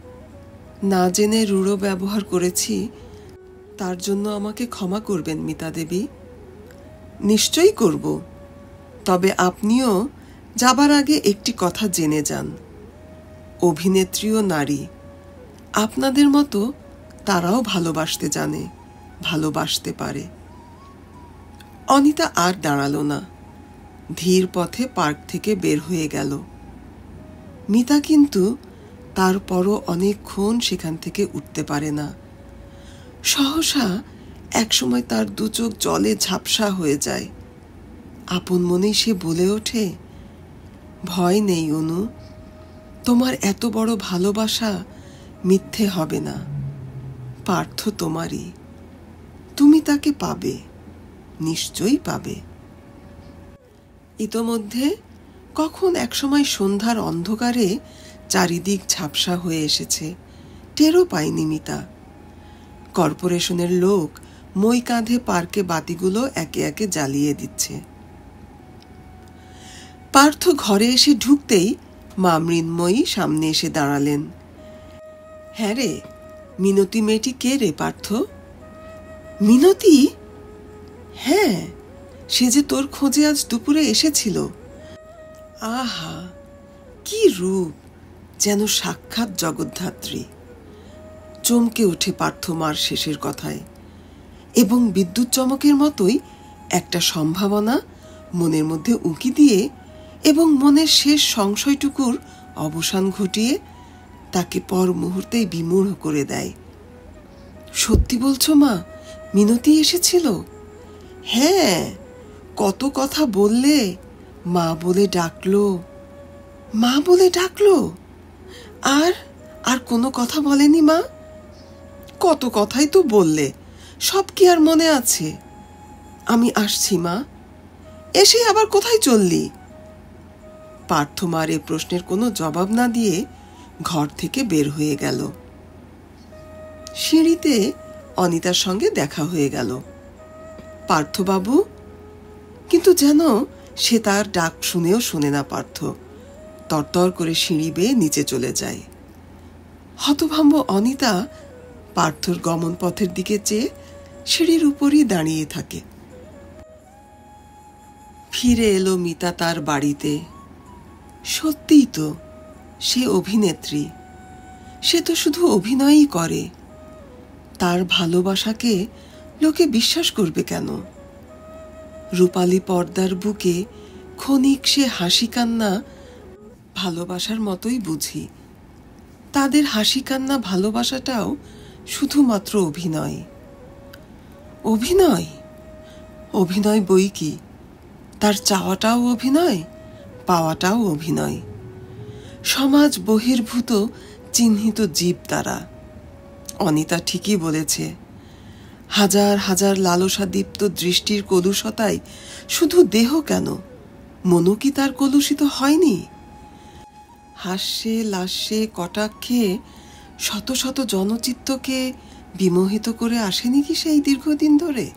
না জেনে রূঢ় ব্যবহার করেছি, তার জন্য আমাকে ক্ষমা করবেন মিতা দেবী। নিশ্চয়ই করব। তবে আপনিও যাবার আগে একটি কথা জেনে যান। অভিনেত্রীও নারী, আপনাদের মতো তারাও ভালোবাসতে জানে, ভালোবাসতে পারে। অনিতা আর দাঁড়ালো না, ধীর পথে পার্ক থেকে বের হয়ে গেল। মিতা কিন্তু তারপরও অনেকক্ষণ সেখান থেকে উঠতে পারে না। সহসা একসময় তার দু চোখ জলে ঝাপসা হয়ে যায়। আপন মনেই সে বলে ওঠে, ভয় নেই অনু, তোমার এত বড় ভালোবাসা মিথ্যে হবে না। পার্থ তোমারই, তুমি তাকে পাবে, নিশ্চয়ই পাবে। ইতোমধ্যে কখন একসময় সন্ধ্যার অন্ধকারে চারিদিক ঝাপসা হয়ে এসেছে, টেরও পায়নি মিতা। কর্পোরেশনের লোক মই কাঁধে পার্কে বাতিগুলো একে একে জ্বালিয়ে দিচ্ছে। পার্থ ঘরে এসে ঢুকতেই মা মৃন্ময়ী সামনে এসে দাঁড়ালেন। হ্যাঁ রে, মিনতি মেয়েটি কে রে পার্থ? মিনতি? হ্যাঁ, সে যে তোর খোঁজে আজ দুপুরে এসেছিল। আহা, কি রূপ, যেন সাক্ষাৎ জগদ্ধাত্রী। চমকে উঠে পার্থ মার শেষের কথায়, এবং বিদ্যুৎ চমকের মতোই একটা সম্ভাবনা মনের মধ্যে উঁকি দিয়ে এবং মনের শেষ সংশয়টুকুর অবসান ঘটিয়ে তাকে পর মুহূর্তেই বিমূঢ় করে দেয়। সত্যি বলছো মা, মিনতি এসেছিল? হ্যাঁ, কত কথা বললে, মা বলে ডাকলো। মা বলে ডাকলো? আর আর কোনো কথা বলেনি মা? কত কথাই তো বললে, সব কি আর মনে আছে? আমি আসছি মা। এসে আবার কোথায় চললি? পার্থ মার এ প্রশ্নের কোনো জবাব না দিয়ে ঘর থেকে বের হয়ে গেল। সিঁড়িতে অনিতার সঙ্গে দেখা হয়ে গেল। পার্থবাবু? কিন্তু যেন সে তার ডাক শুনেও শোনে না পার্থ। তরতর করে সিঁড়ি বেয়ে নিচে চলে যায়। হতভম্ব অনিতা পার্থর গমন পথের দিকে চেয়ে সিঁড়ির উপরই দাঁড়িয়ে থাকে। ফিরে এলো মিতা তার বাড়িতে। সত্যিই তো, সে অভিনেত্রী। সে তো শুধু অভিনয়ই করে। তার ভালোবাসাকে লোকে বিশ্বাস করবে কেন? রূপালী পর্দার বুকে ক্ষণিক সে হাসি কান্না ভালোবাসার মতোই বুঝি। তাদের হাসি কান্না ভালোবাসাটাও শুধুমাত্র অভিনয়। অভিনয়? অভিনয় বই কি, তার চাওয়াটাও অভিনয়, পাওয়াটাও অভিনয়। সমাজ বহির্ভূত চিহ্নিত জীব তারা। অনিতা ঠিকই বলেছে, হাজার হাজার লালসা দীপ্ত দৃষ্টির কলুষতায় শুধু দেহ কেন, মনও কি তার কলুষিত হয়নি? হাস্যে লাস্যে কটাক্ষে শত শত জনচিত্তকে বিমোহিত করে আসেনি কি সেই দীর্ঘদিন ধরে?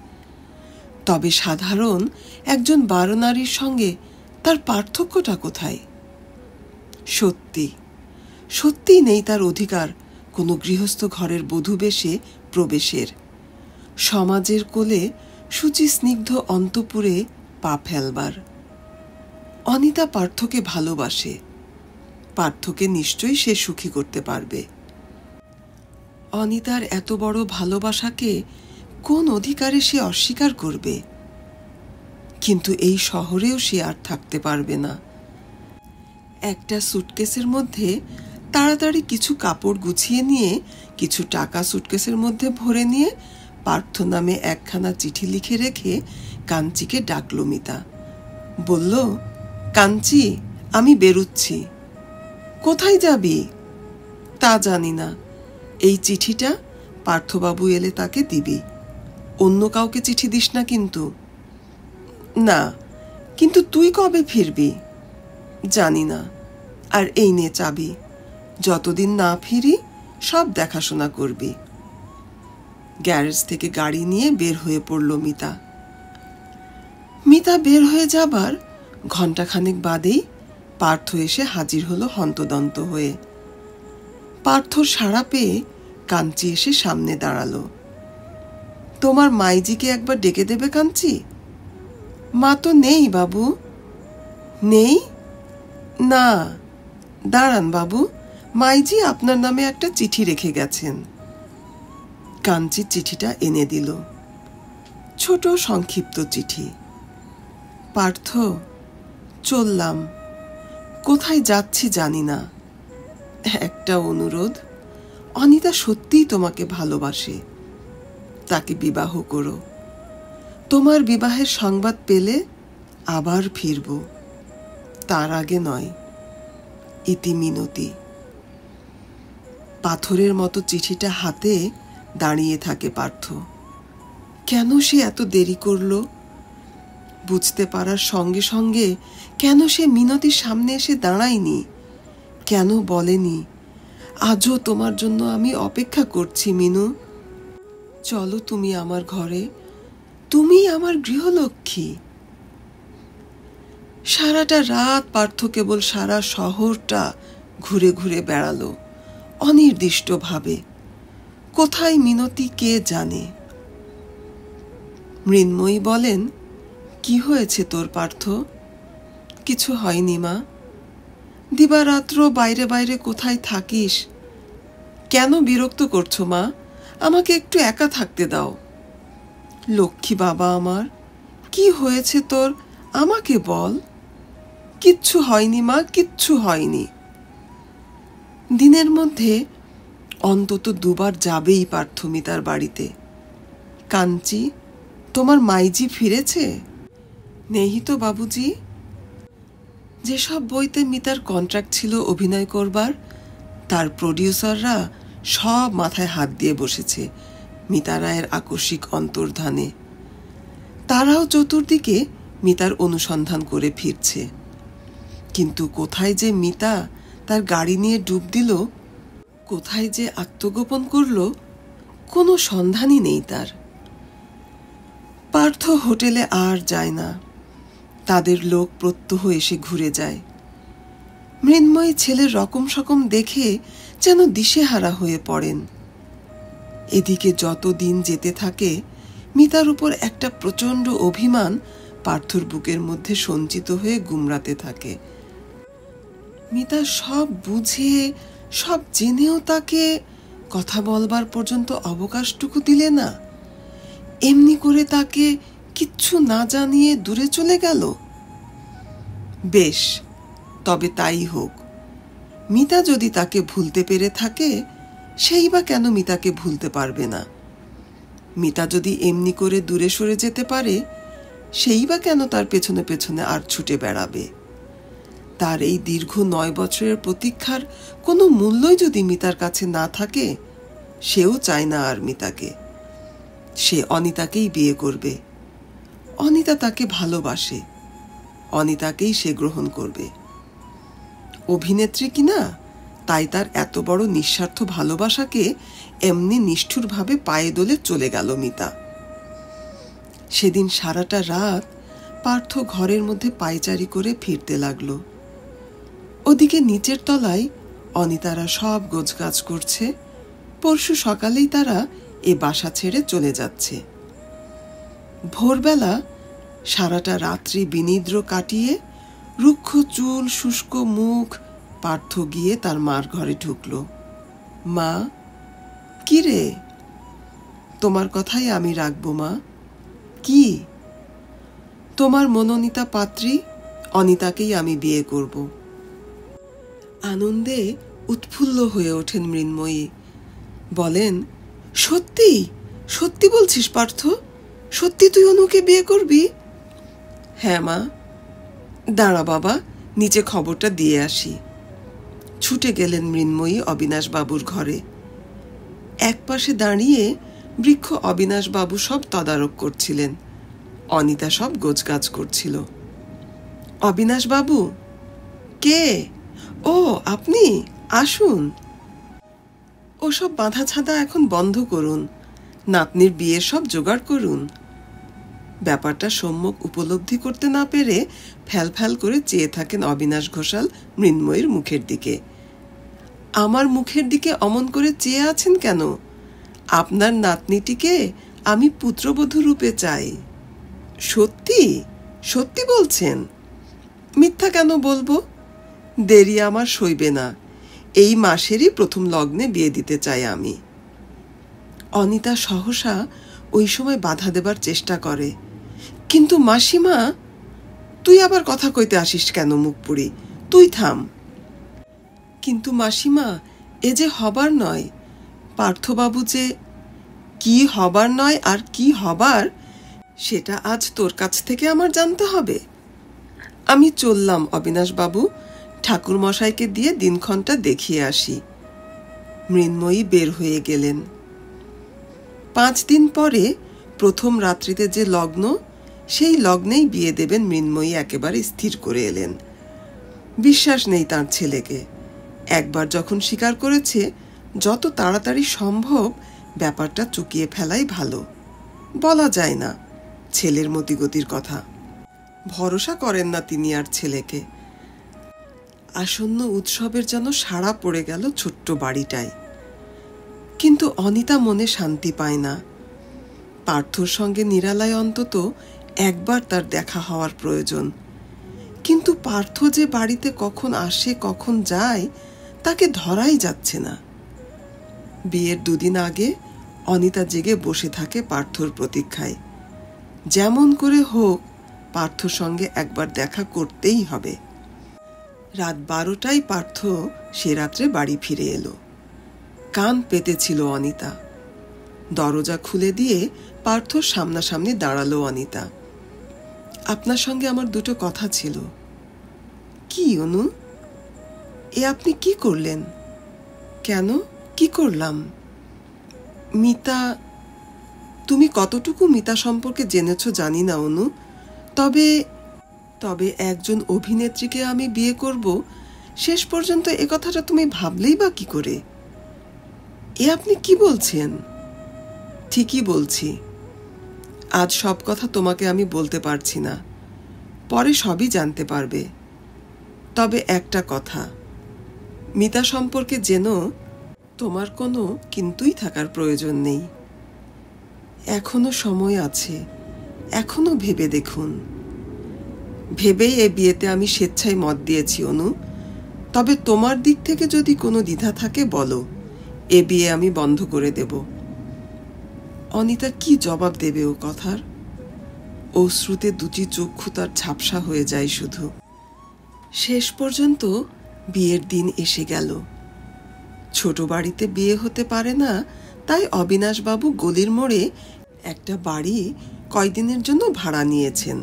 তবে সাধারণ একজন বারনারীর সঙ্গে তার পার্থক্যটা কোথায়? সত্যি সত্যিই নেই তার অধিকার কোনো গৃহস্থ ঘরের বধূ বেশে প্রবেশের, সমাজের কোলে শুচি স্নিগ্ধ অন্তপুরে পা ফেলবার। অনিতা পার্থকে ভালোবাসে, পার্থকে নিশ্চয়ই সে সুখী করতে পারবে। অনিতার এত বড় ভালোবাসাকে কোন অধিকারে সে অস্বীকার করবে? কিন্তু এই শহরেও সে আর থাকতে পারবে না। একটা সুটকেসের মধ্যে তাড়াতাড়ি কিছু কাপড় গুছিয়ে নিয়ে, কিছু টাকা সুটকেসের মধ্যে ভরে নিয়ে পার্থ নামে একখানা চিঠি লিখে রেখে কাঞ্চিকে ডাকল মিতা। বলল, কাঞ্চি, আমি বেরুচ্ছি। কোথায় যাবি? তা জানি না। এই চিঠিটা পার্থবাবু এলে তাকে দিবি। অন্য কাউকে চিঠি দিস না কিন্তু। না, কিন্তু তুই কবে ফিরবি? জানি না। আর এই নে চাবি, যতদিন না ফিরি সব দেখাশোনা করবি। গ্যারেজ থেকে গাড়ি নিয়ে বের হয়ে পড়ল মিতা। মিতা বের হয়ে যাবার ঘণ্টাখানেক বাদেই পার্থ এসে হাজির হলো হন্তদন্ত হয়ে। পার্থর সাড়া পেয়ে কাঞ্চি এসে সামনে দাঁড়ালো। তোমার মাইজিকে একবার ডেকে দেবে কাঞ্চি? মা তো নেই বাবু। নেই? না, দাঁড়ান বাবু, মাইজি আপনার নামে একটা চিঠি রেখে গেছেন। কাঞ্চি চিঠিটা এনে দিল। ছোট সংক্ষিপ্ত চিঠি। পার্থ, চললাম। কোথায় যাচ্ছি জানি না। একটা অনুরোধ, অনিতা সত্যিই তোমাকে ভালোবাসে। তাকে বিবাহ করো। তোমার বিবাহের সংবাদ পেলে আবার ফিরব, তার আগে নয়। ইতি মিনতি। পাথরের মতো চিঠিটা হাতে দাঁড়িয়ে থাকে পার্থ। কেন সে এত দেরি করল? বুঝতে পারার সঙ্গে সঙ্গে কেন সে মিনতির সামনে এসে দাঁড়ায়নি? কেন বলেনি, আজও তোমার জন্য আমি অপেক্ষা করছি মিনু, চলো তুমি আমার ঘরে, তুমি আমার গৃহলক্ষ্মী। সারাটা রাত পার্থ কেবল সারা শহরটা ঘুরে ঘুরে বেড়ালো অনির্দিষ্টভাবে। কোথায় মিনতি কে জানে। মৃন্ময়ী বলেন, কি হয়েছে তোর পার্থ? কিছু হয়নি মা। দিবারাত্র বাইরে বাইরে কোথায় থাকিস? কেন বিরক্ত করছো মা? আমাকে একটু একা থাকতে দাও। লক্ষ্মী বাবা আমার, কি হয়েছে তোর আমাকে বল। কিচ্ছু হয়নি মা, কিচ্ছু হয়নি। দিনের মধ্যে অন্তত দুবার যাবেই পার্থ মিতার বাড়িতে। কাঞ্চি, তোমার মাইজি ফিরেছে? নেই তো বাবুজি। যেসব বইতে মিতার কন্ট্রাক্ট ছিল অভিনয় করবার, তার প্রডিউসাররা সব মাথায় হাত দিয়ে বসেছে মিতা রায়ের আকস্মিক অন্তর্ধানে। তারাও চতুর্দিকে মিতার অনুসন্ধান করে ফিরছে। কিন্তু কোথায় যে মিতা তার গাড়ি নিয়ে ডুব দিল, কোথায় যে আত্মগোপন করল, কোনো সন্ধানই নেই তার। পার্থ হোটেলে আর যায় না। তাদের লোক প্রত্যহ এসে ঘুরে যায়। মৃন্ময়ী ছেলের রকম সকম দেখে যেন দিশেহারা হয়ে পড়েন। এদিকে যত দিন যেতে থাকে, মিতার উপর একটা প্রচণ্ড অভিমান পার্থর বুকের মধ্যে সঞ্চিত হয়ে গুমরাতে থাকে। মিতা সব বুঝে সব জেনেও তাকে কথা বলবার পর্যন্ত অবকাশটুকু দিলে না। এমনি করে তাকে কিচ্ছু না জানিয়ে দূরে চলে গেল। বেশ, তবে তাই হোক। মিতা যদি তাকে ভুলতে পেরে থাকে, সেই বা কেন মিতাকে ভুলতে পারবে না? মিতা যদি এমনি করে দূরে সরে যেতে পারে, সেই বা কেন তার পেছনে পেছনে আর ছুটে বেড়াবে? তার এই দীর্ঘ 9 বছরের প্রতীক্ষার কোনো মূল্যই যদি মিতার কাছে না থাকে, সেও চায় না আর মিতাকে। সে অনিতাকেই বিয়ে করবে। অনিতা তাকে ভালোবাসে, অনিতাকেই সে গ্রহণ করবে। অভিনেত্রী কিনা, তাই তার এত বড় নিঃস্বার্থ ভালোবাসাকে এমনি নিষ্ঠুরভাবে পায়ে দোলে চলে গেল মিতা। সেদিন সারাটা রাত পার্থ ঘরের মধ্যে পায়চারি করে ফিরতে লাগলো। ওদিকে নিচের তলায় অনিতারা সব গোছগাছ করছে, পরশু সকালেই তারা এ বাসা ছেড়ে চলে যাচ্ছে। ভোরবেলা সারাটা রাত্রি বিনিদ্র কাটিয়ে রুক্ষ চুল শুষ্ক মুখ পার্থ গিয়ে তার মার ঘরে ঢুকল। মা, কি রে? তোমার কথাই আমি রাখবো মা। কি? তোমার মনোনীতা পাত্রী অনিতাকেই আমি বিয়ে করব। আনন্দে উৎফুল্ল হয়ে ওঠেন মৃন্ময়ী। বলেন, সত্যি? সত্যি বলছিস পার্থ? সত্যি তুই অনুকে বিয়ে করবি? হ্যাঁ মা। দাঁড়া বাবা, নিচে খবরটা দিয়ে আসি। ছুটে গেলেন মৃন্ময়ী অবিনাশ বাবুর ঘরে। একপাশে দাঁড়িয়ে বৃক্ষ অবিনাশ বাবু সব তদারক করছিলেন, অনিতা সব গোছগাছ করছিল। অবিনাশ বাবু? কে? ও আপনি, আসুন। ওসব বাঁধা ছাঁদা এখন বন্ধ করুন, নাতনির বিয়ের সব জোগাড় করুন। ব্যাপারটা সম্যক উপলব্ধি করতে না পেরে ফ্যাল ফ্যাল করে চেয়ে থাকেন অবিনাশ ঘোষাল মৃন্ময়ীর মুখের দিকে। আমার মুখের দিকে অমন করে চেয়ে আছেন কেন? আপনার নাতনিটিকে আমি পুত্রবধূ রূপে চাই। সত্যি? সত্যি বলছেন? মিথ্যা কেন বলবো? দেরি আমার সইবে না, এই মাসেরই প্রথম লগ্নে বিয়ে দিতে চাই আমি। অনিতা সহসা ওই সময় বাধা দেবার চেষ্টা করে, কিন্তু মাসিমা। তুই আবার কথা কইতে আসিস কেন মুখ পুড়ি? তুই থাম। কিন্তু মাসিমা, এ যে হবার নয়। পার্থবাবু যে কি হবার নয় আর কি হবার, সেটা আজ তোর কাছ থেকে আমার জানতে হবে। আমি চললাম অবিনাশ বাবু, ঠাকুর মশাইকে দিয়ে দিনক্ষণটা দেখিয়ে আসি। মৃন্ময়ী বের হয়ে গেলেন। 5 দিন পরে প্রথম রাত্রিতে যে লগ্ন, সেই লগ্নেই বিয়ে দেবেন মৃন্ময়ী একেবারে স্থির করে এলেন। বিশ্বাস নেই তার ছেলেকে। একবার যখন স্বীকার করেছে, যত তাড়াতাড়ি সম্ভব ব্যাপারটা চুকিয়ে ফেলাই ভালো। বলা যায় না ছেলের মতিগতির কথা। ভরসা করেন না তিনি আর ছেলেকে। আসন্ন উৎসবের যেন সাড়া পড়ে গেল ছোট্ট বাড়িটায়। কিন্তু অনিতা মনে শান্তি পায় না। পার্থর সঙ্গে নিরালায় অন্তত একবার তার দেখা হওয়ার প্রয়োজন। কিন্তু পার্থ যে বাড়িতে কখন আসে কখন যায় তাকে ধরাই যাচ্ছে না। বিয়ের 2 দিন আগে অনিতা জেগে বসে থাকে পার্থর প্রতীক্ষায়। যেমন করে হোক পার্থর সঙ্গে একবার দেখা করতেই হবে। রাত 12টায় পার্থ সে রাত্রে বাড়ি ফিরে এলো। কান পেতেছিল অনিতা। দরজা খুলে দিয়ে পার্থর সামনাসামনি দাঁড়ালো অনিতা। আপনার সঙ্গে আমার 2টো কথা ছিল। কি অনু? এ আপনি কি করলেন? কেন, কি করলাম? মিতা, তুমি কতটুকু মিতা সম্পর্কে জেনেছ জানি না অনু, তবে একজন অভিনেত্রীকে আমি বিয়ে করব, শেষ পর্যন্ত এ কথাটা তুমি ভাবলেই বা কি করে? এ আপনি কি বলছেন? ঠিকই বলছি। আজ সব কথা তোমাকে আমি বলতে পারছি না, পরে সবই জানতে পারবে। তবে একটা কথা, মিতা সম্পর্কে জেনো, তোমার কোনো কিন্তুই থাকার প্রয়োজন নেই। এখনো সময় আছে, এখনো ভেবে দেখুন। ভেবেই এ বিয়েতে আমি স্বেচ্ছায় মত দিয়েছি অনু। তবে তোমার দিক থেকে যদি কোনো দ্বিধা থাকে বলো, এ বিয়ে আমি বন্ধ করে দেব। অনিতা কি জবাব দেবে ও কথার? অশ্রুতে 2টি চক্ষু তার ঝাপসা হয়ে যায় শুধু। শেষ পর্যন্ত বিয়ের দিন এসে গেল। ছোট বাড়িতে বিয়ে হতে পারে না, তাই অবিনাশবাবু গলির মোড়ে একটা বাড়ি কয়দিনের জন্য ভাড়া নিয়েছেন।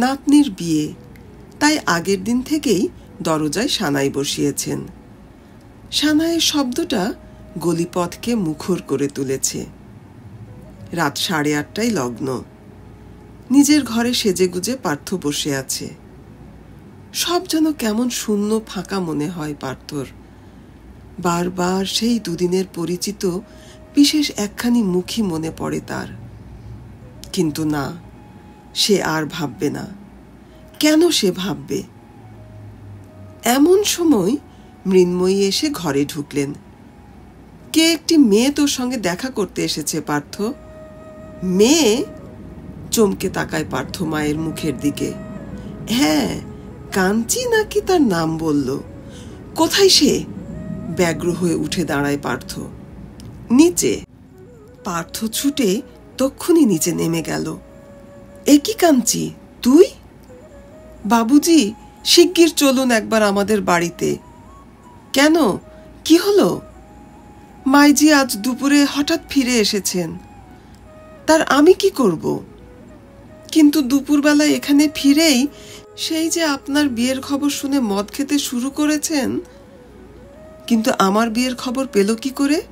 নাতনির বিয়ে, তাই আগের দিন থেকেই দরজায় সানাই বসিয়েছেন। সানাইয়ের শব্দটা গলিপথকে মুখর করে তুলেছে। রাত 8:30টায় লগ্ন। নিজের ঘরে সেজেগুজে পার্থ বসে আছে। সব যেন কেমন শূন্য ফাঁকা মনে হয় পার্থর। বারবার সেই দুদিনের পরিচিত বিশেষ একখানি মুখই মনে পড়ে তার। কিন্তু না, সে আর ভাববে না। কেন সে ভাববে? এমন সময় মৃন্ময়ী এসে ঘরে ঢুকলেন। কে একটি মেয়ে তোর সঙ্গে দেখা করতে এসেছে পার্থ। মেয়ে? চমকে তাকায় পার্থ মায়ের মুখের দিকে। হ্যাঁ, কাঞ্চি নাকি তার নাম বলল। কোথায় সে? ব্যগ্র হয়ে উঠে দাঁড়ায় পার্থ। নিচে। পার্থ ছুটে তক্ষুনি নিচে নেমে গেল। এ কি কাঞ্চি, তুই? বাবুজি, শিগগির চলুন একবার আমাদের বাড়িতে। কেন, কি হলো? মাইজি আজ দুপুরে হঠাৎ ফিরে এসেছেন। তার আমি কি করব? কিন্তু দুপুরবেলা এখানে ফিরেই সেই যে আপনার বিয়ের খবর শুনে মদ খেতে শুরু করেছেন। কিন্তু আমার বিয়ের খবর পেল কি করে?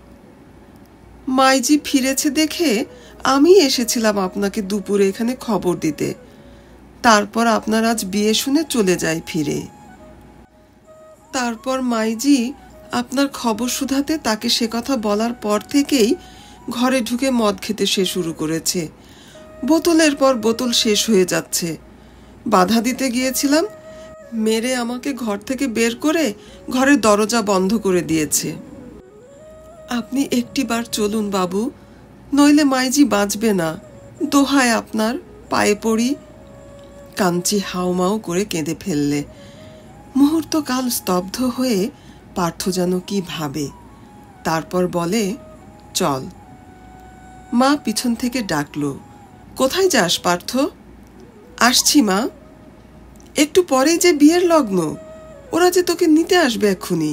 মাইজি ফিরেছে দেখে আমি এসেছিলাম আপনাকে দুপুরে এখানে খবর দিতে। তারপর আপনার আজ বিয়ে শুনে চলে যায় ফিরে। তারপর মাইজি আপনার খবর শুধাতে তাকে সে কথা বলার পর থেকেই ঘরে ঢুকে মদ খেতে সে শুরু করেছে। বোতলের পর বোতল শেষ হয়ে যাচ্ছে। বাধা দিতে গিয়েছিলাম, মেরে আমাকে ঘর থেকে বের করে ঘরের দরজা বন্ধ করে দিয়েছে। আপনি একটিবার চলুন বাবু, নইলে মাইজি বাঁচবে না। দোহায় আপনার, পায়ে পড়ি। কাঞ্চি হাউমাউ করে কেঁদে ফেললে। মুহূর্তকাল স্তব্ধ হয়ে পার্থ যেন কি ভাবে। তারপর বলে, চল। মা পিছন থেকে ডাকলো, কোথায় যাস পার্থ? আসছি মা। একটু পরেই যে বিয়ের লগ্ন, ওরা যে তোকে নিতে আসবে এক্ষুনি।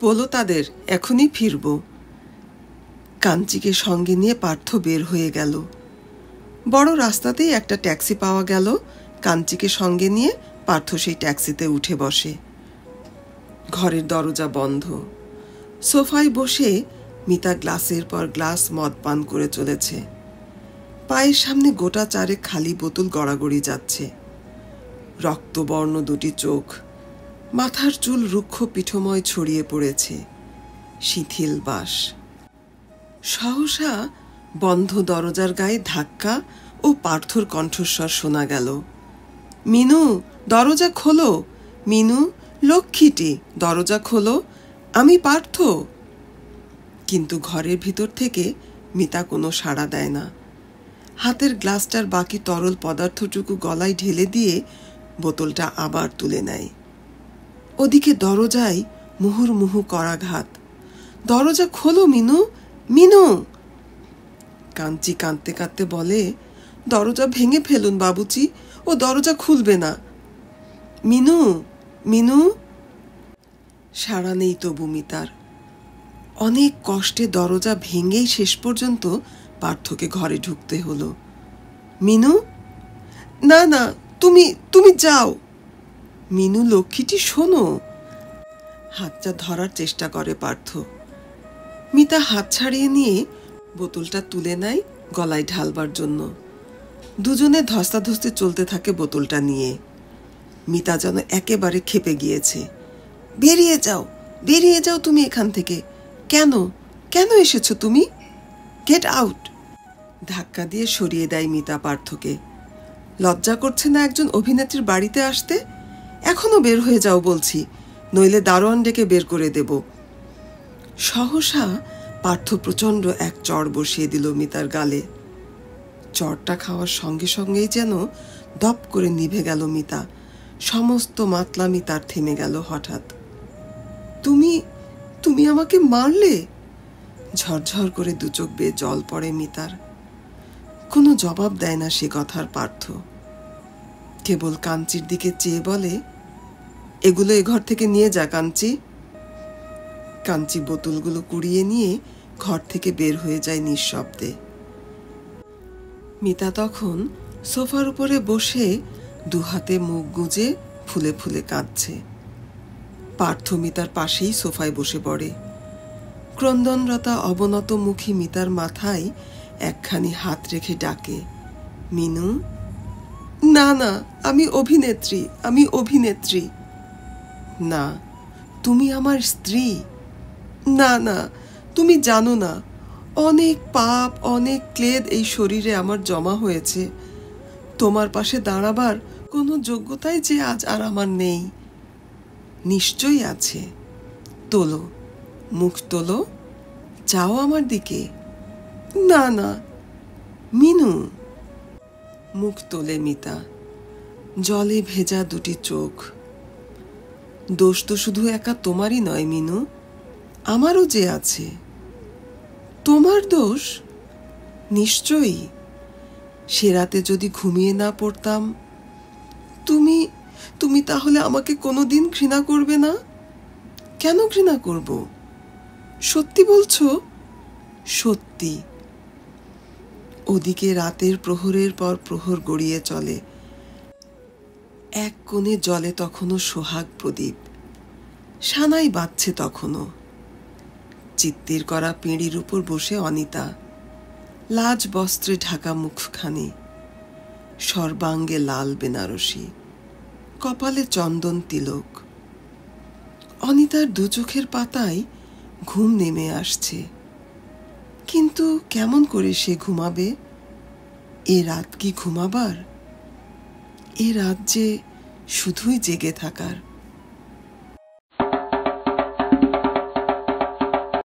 বলো তাদের এখনই ফিরব। কাঞ্চিকে সঙ্গে নিয়ে পার্থ বের হয়ে গেল। বড় রাস্তাতেই একটা ট্যাক্সি পাওয়া গেল। কাঞ্চিকে সঙ্গে নিয়ে পার্থ সেই ট্যাক্সিতে উঠে বসে। ঘরের দরজা বন্ধ। সোফায় বসে মিতা গ্লাসের পর গ্লাস মদ পান করে চলেছে। পায়ের সামনে গোটা চারেক খালি বোতল গড়াগড়ি যাচ্ছে। রক্তবর্ণ দুটি চোখ, মাথার চুল রুক্ষ পিঠময় ছড়িয়ে পড়েছে। শিথিল বাস। সহসা বন্ধ দরজার গায়ে ধাক্কা ও পার্থর কণ্ঠস্বর শোনা গেল, মিনু, দরজা খোলো। মিনু, লক্ষ্মীটি, দরজা খোলো, আমি পার্থ। কিন্তু ঘরের ভিতর থেকে মিতা কোনো সাড়া দেয় না। হাতের গ্লাসটার বাকি তরল পদার্থটুকু গলায় ঢেলে দিয়ে বোতলটা আবার তুলে নেয়। ওদিকে দরজায় মুহুর্মুহু করাঘাত। দরজা খোলো মিনু, মিনু। কাঞ্চি কাঁদতে কাঁদতে বলে, দরজা ভেঙে ফেলুন বাবুজি, ও দরজা খুলবে না। মিনু, মিনু। সাড়া নেই তবু মিতার। অনেক কষ্টে দরজা ভেঙেই শেষ পর্যন্ত পার্থকে ঘরে ঢুকতে হলো। মিনু, না না, তুমি তুমি যাও। মিনু, লক্ষ্মীটি শোনো। হাতটা ধরার চেষ্টা করে পার্থ। মিতা হাত ছাড়িয়ে নিয়ে বোতলটা তুলে নেয় গলায় ঢালবার জন্য। দুজনে ধস্তাধস্তি চলতে থাকে বোতলটা নিয়ে। মিতা যেন একেবারে ক্ষেপে গিয়েছে। বেরিয়ে যাও, বেরিয়ে যাও তুমি এখান থেকে। কেন, কেন এসেছো তুমি? Get out. ধাক্কা দিয়ে সরিয়ে দেয় মিতা পার্থকে। লজ্জা করছে না একজন অভিনেত্রীর বাড়িতে আসতে? এখনো বের হয়ে যাও বলছি, নইলে দারোয়ান ডেকে বের করে দেব। সহসা পার্থ প্রচণ্ড এক চড় বসিয়ে দিল মিতার গালে। চড়টা খাওয়ার সঙ্গে সঙ্গেই যেন দপ করে নিভে গেল মিতা। সমস্ত মাতলামি তার থেমে গেল হঠাৎ। তুমি তুমি আমাকে মারলে? ঝরঝর করে দু চোখ বেয়ে জল পড়ে মিতার। কোনো জবাব দেয় না সে কথার পার্থ। কেবল কাঞ্চির দিকে চেয়ে বলে, এগুলো এ ঘর থেকে নিয়ে যা কাঞ্চি। কাঞ্চি বোতলগুলো কুড়িয়ে নিয়ে ঘর থেকে বের হয়ে যায় নিঃশব্দে। মিতা তখন সোফার উপরে বসে দুহাতে মুখ গুজে ফুলে ফুলে কাঁদছে। পার্থ মিতার পাশেই সোফায় বসে পড়ে। ক্রন্দনরতা অবনত মুখী মিতার মাথায় একখানি হাত রেখে ডাকে, মিনু। না না, আমি অভিনেত্রী, আমি অভিনেত্রী। না, তুমি আমার স্ত্রী। না না, তুমি জানো না, অনেক পাপ, অনেক ক্লেদ এই শরীরে আমার জমা হয়েছে। তোমার পাশে দাঁড়াবার কোনো যোগ্যতাই যে আজ আর আমার নেই। নিশ্চয়ই আছে। তোলো, মুখ তোলো, চাও আমার দিকে। না না, মিনু। মুখ তোলে মিতা, জলে ভেজা দুটি চোখ। দোষ তো শুধু একা তোমারই নয় মিনু, আমারও যে আছে। তোমার দোষ? নিশ্চয়ই। সে রাতে যদি ঘুমিয়ে না পড়তাম, তুমি তুমি তাহলে আমাকে কোনোদিন ঘৃণা করবে না? কেন ঘৃণা করব? সত্যি বলছো? সত্যি। ওদিকে রাতের প্রহরের পর প্রহর গড়িয়ে চলে। এক কোণে জলে তখনও সোহাগ প্রদীপ, সানাই বাজছে তখনও। চিত্তির করা পিঁড়ির উপর বসে অনিতা, লাজ বস্ত্রে ঢাকা মুখখানি, সর্বাঙ্গে লাল বেনারসি, কপালে চন্দন তিলক। অনিতার দু চোখের পাতায় ঘুম নেমে আসছে, কিন্তু কেমন করে সে ঘুমাবে? এ রাত কি ঘুমাবার? এ রাত যে শুধুই জেগে থাকার।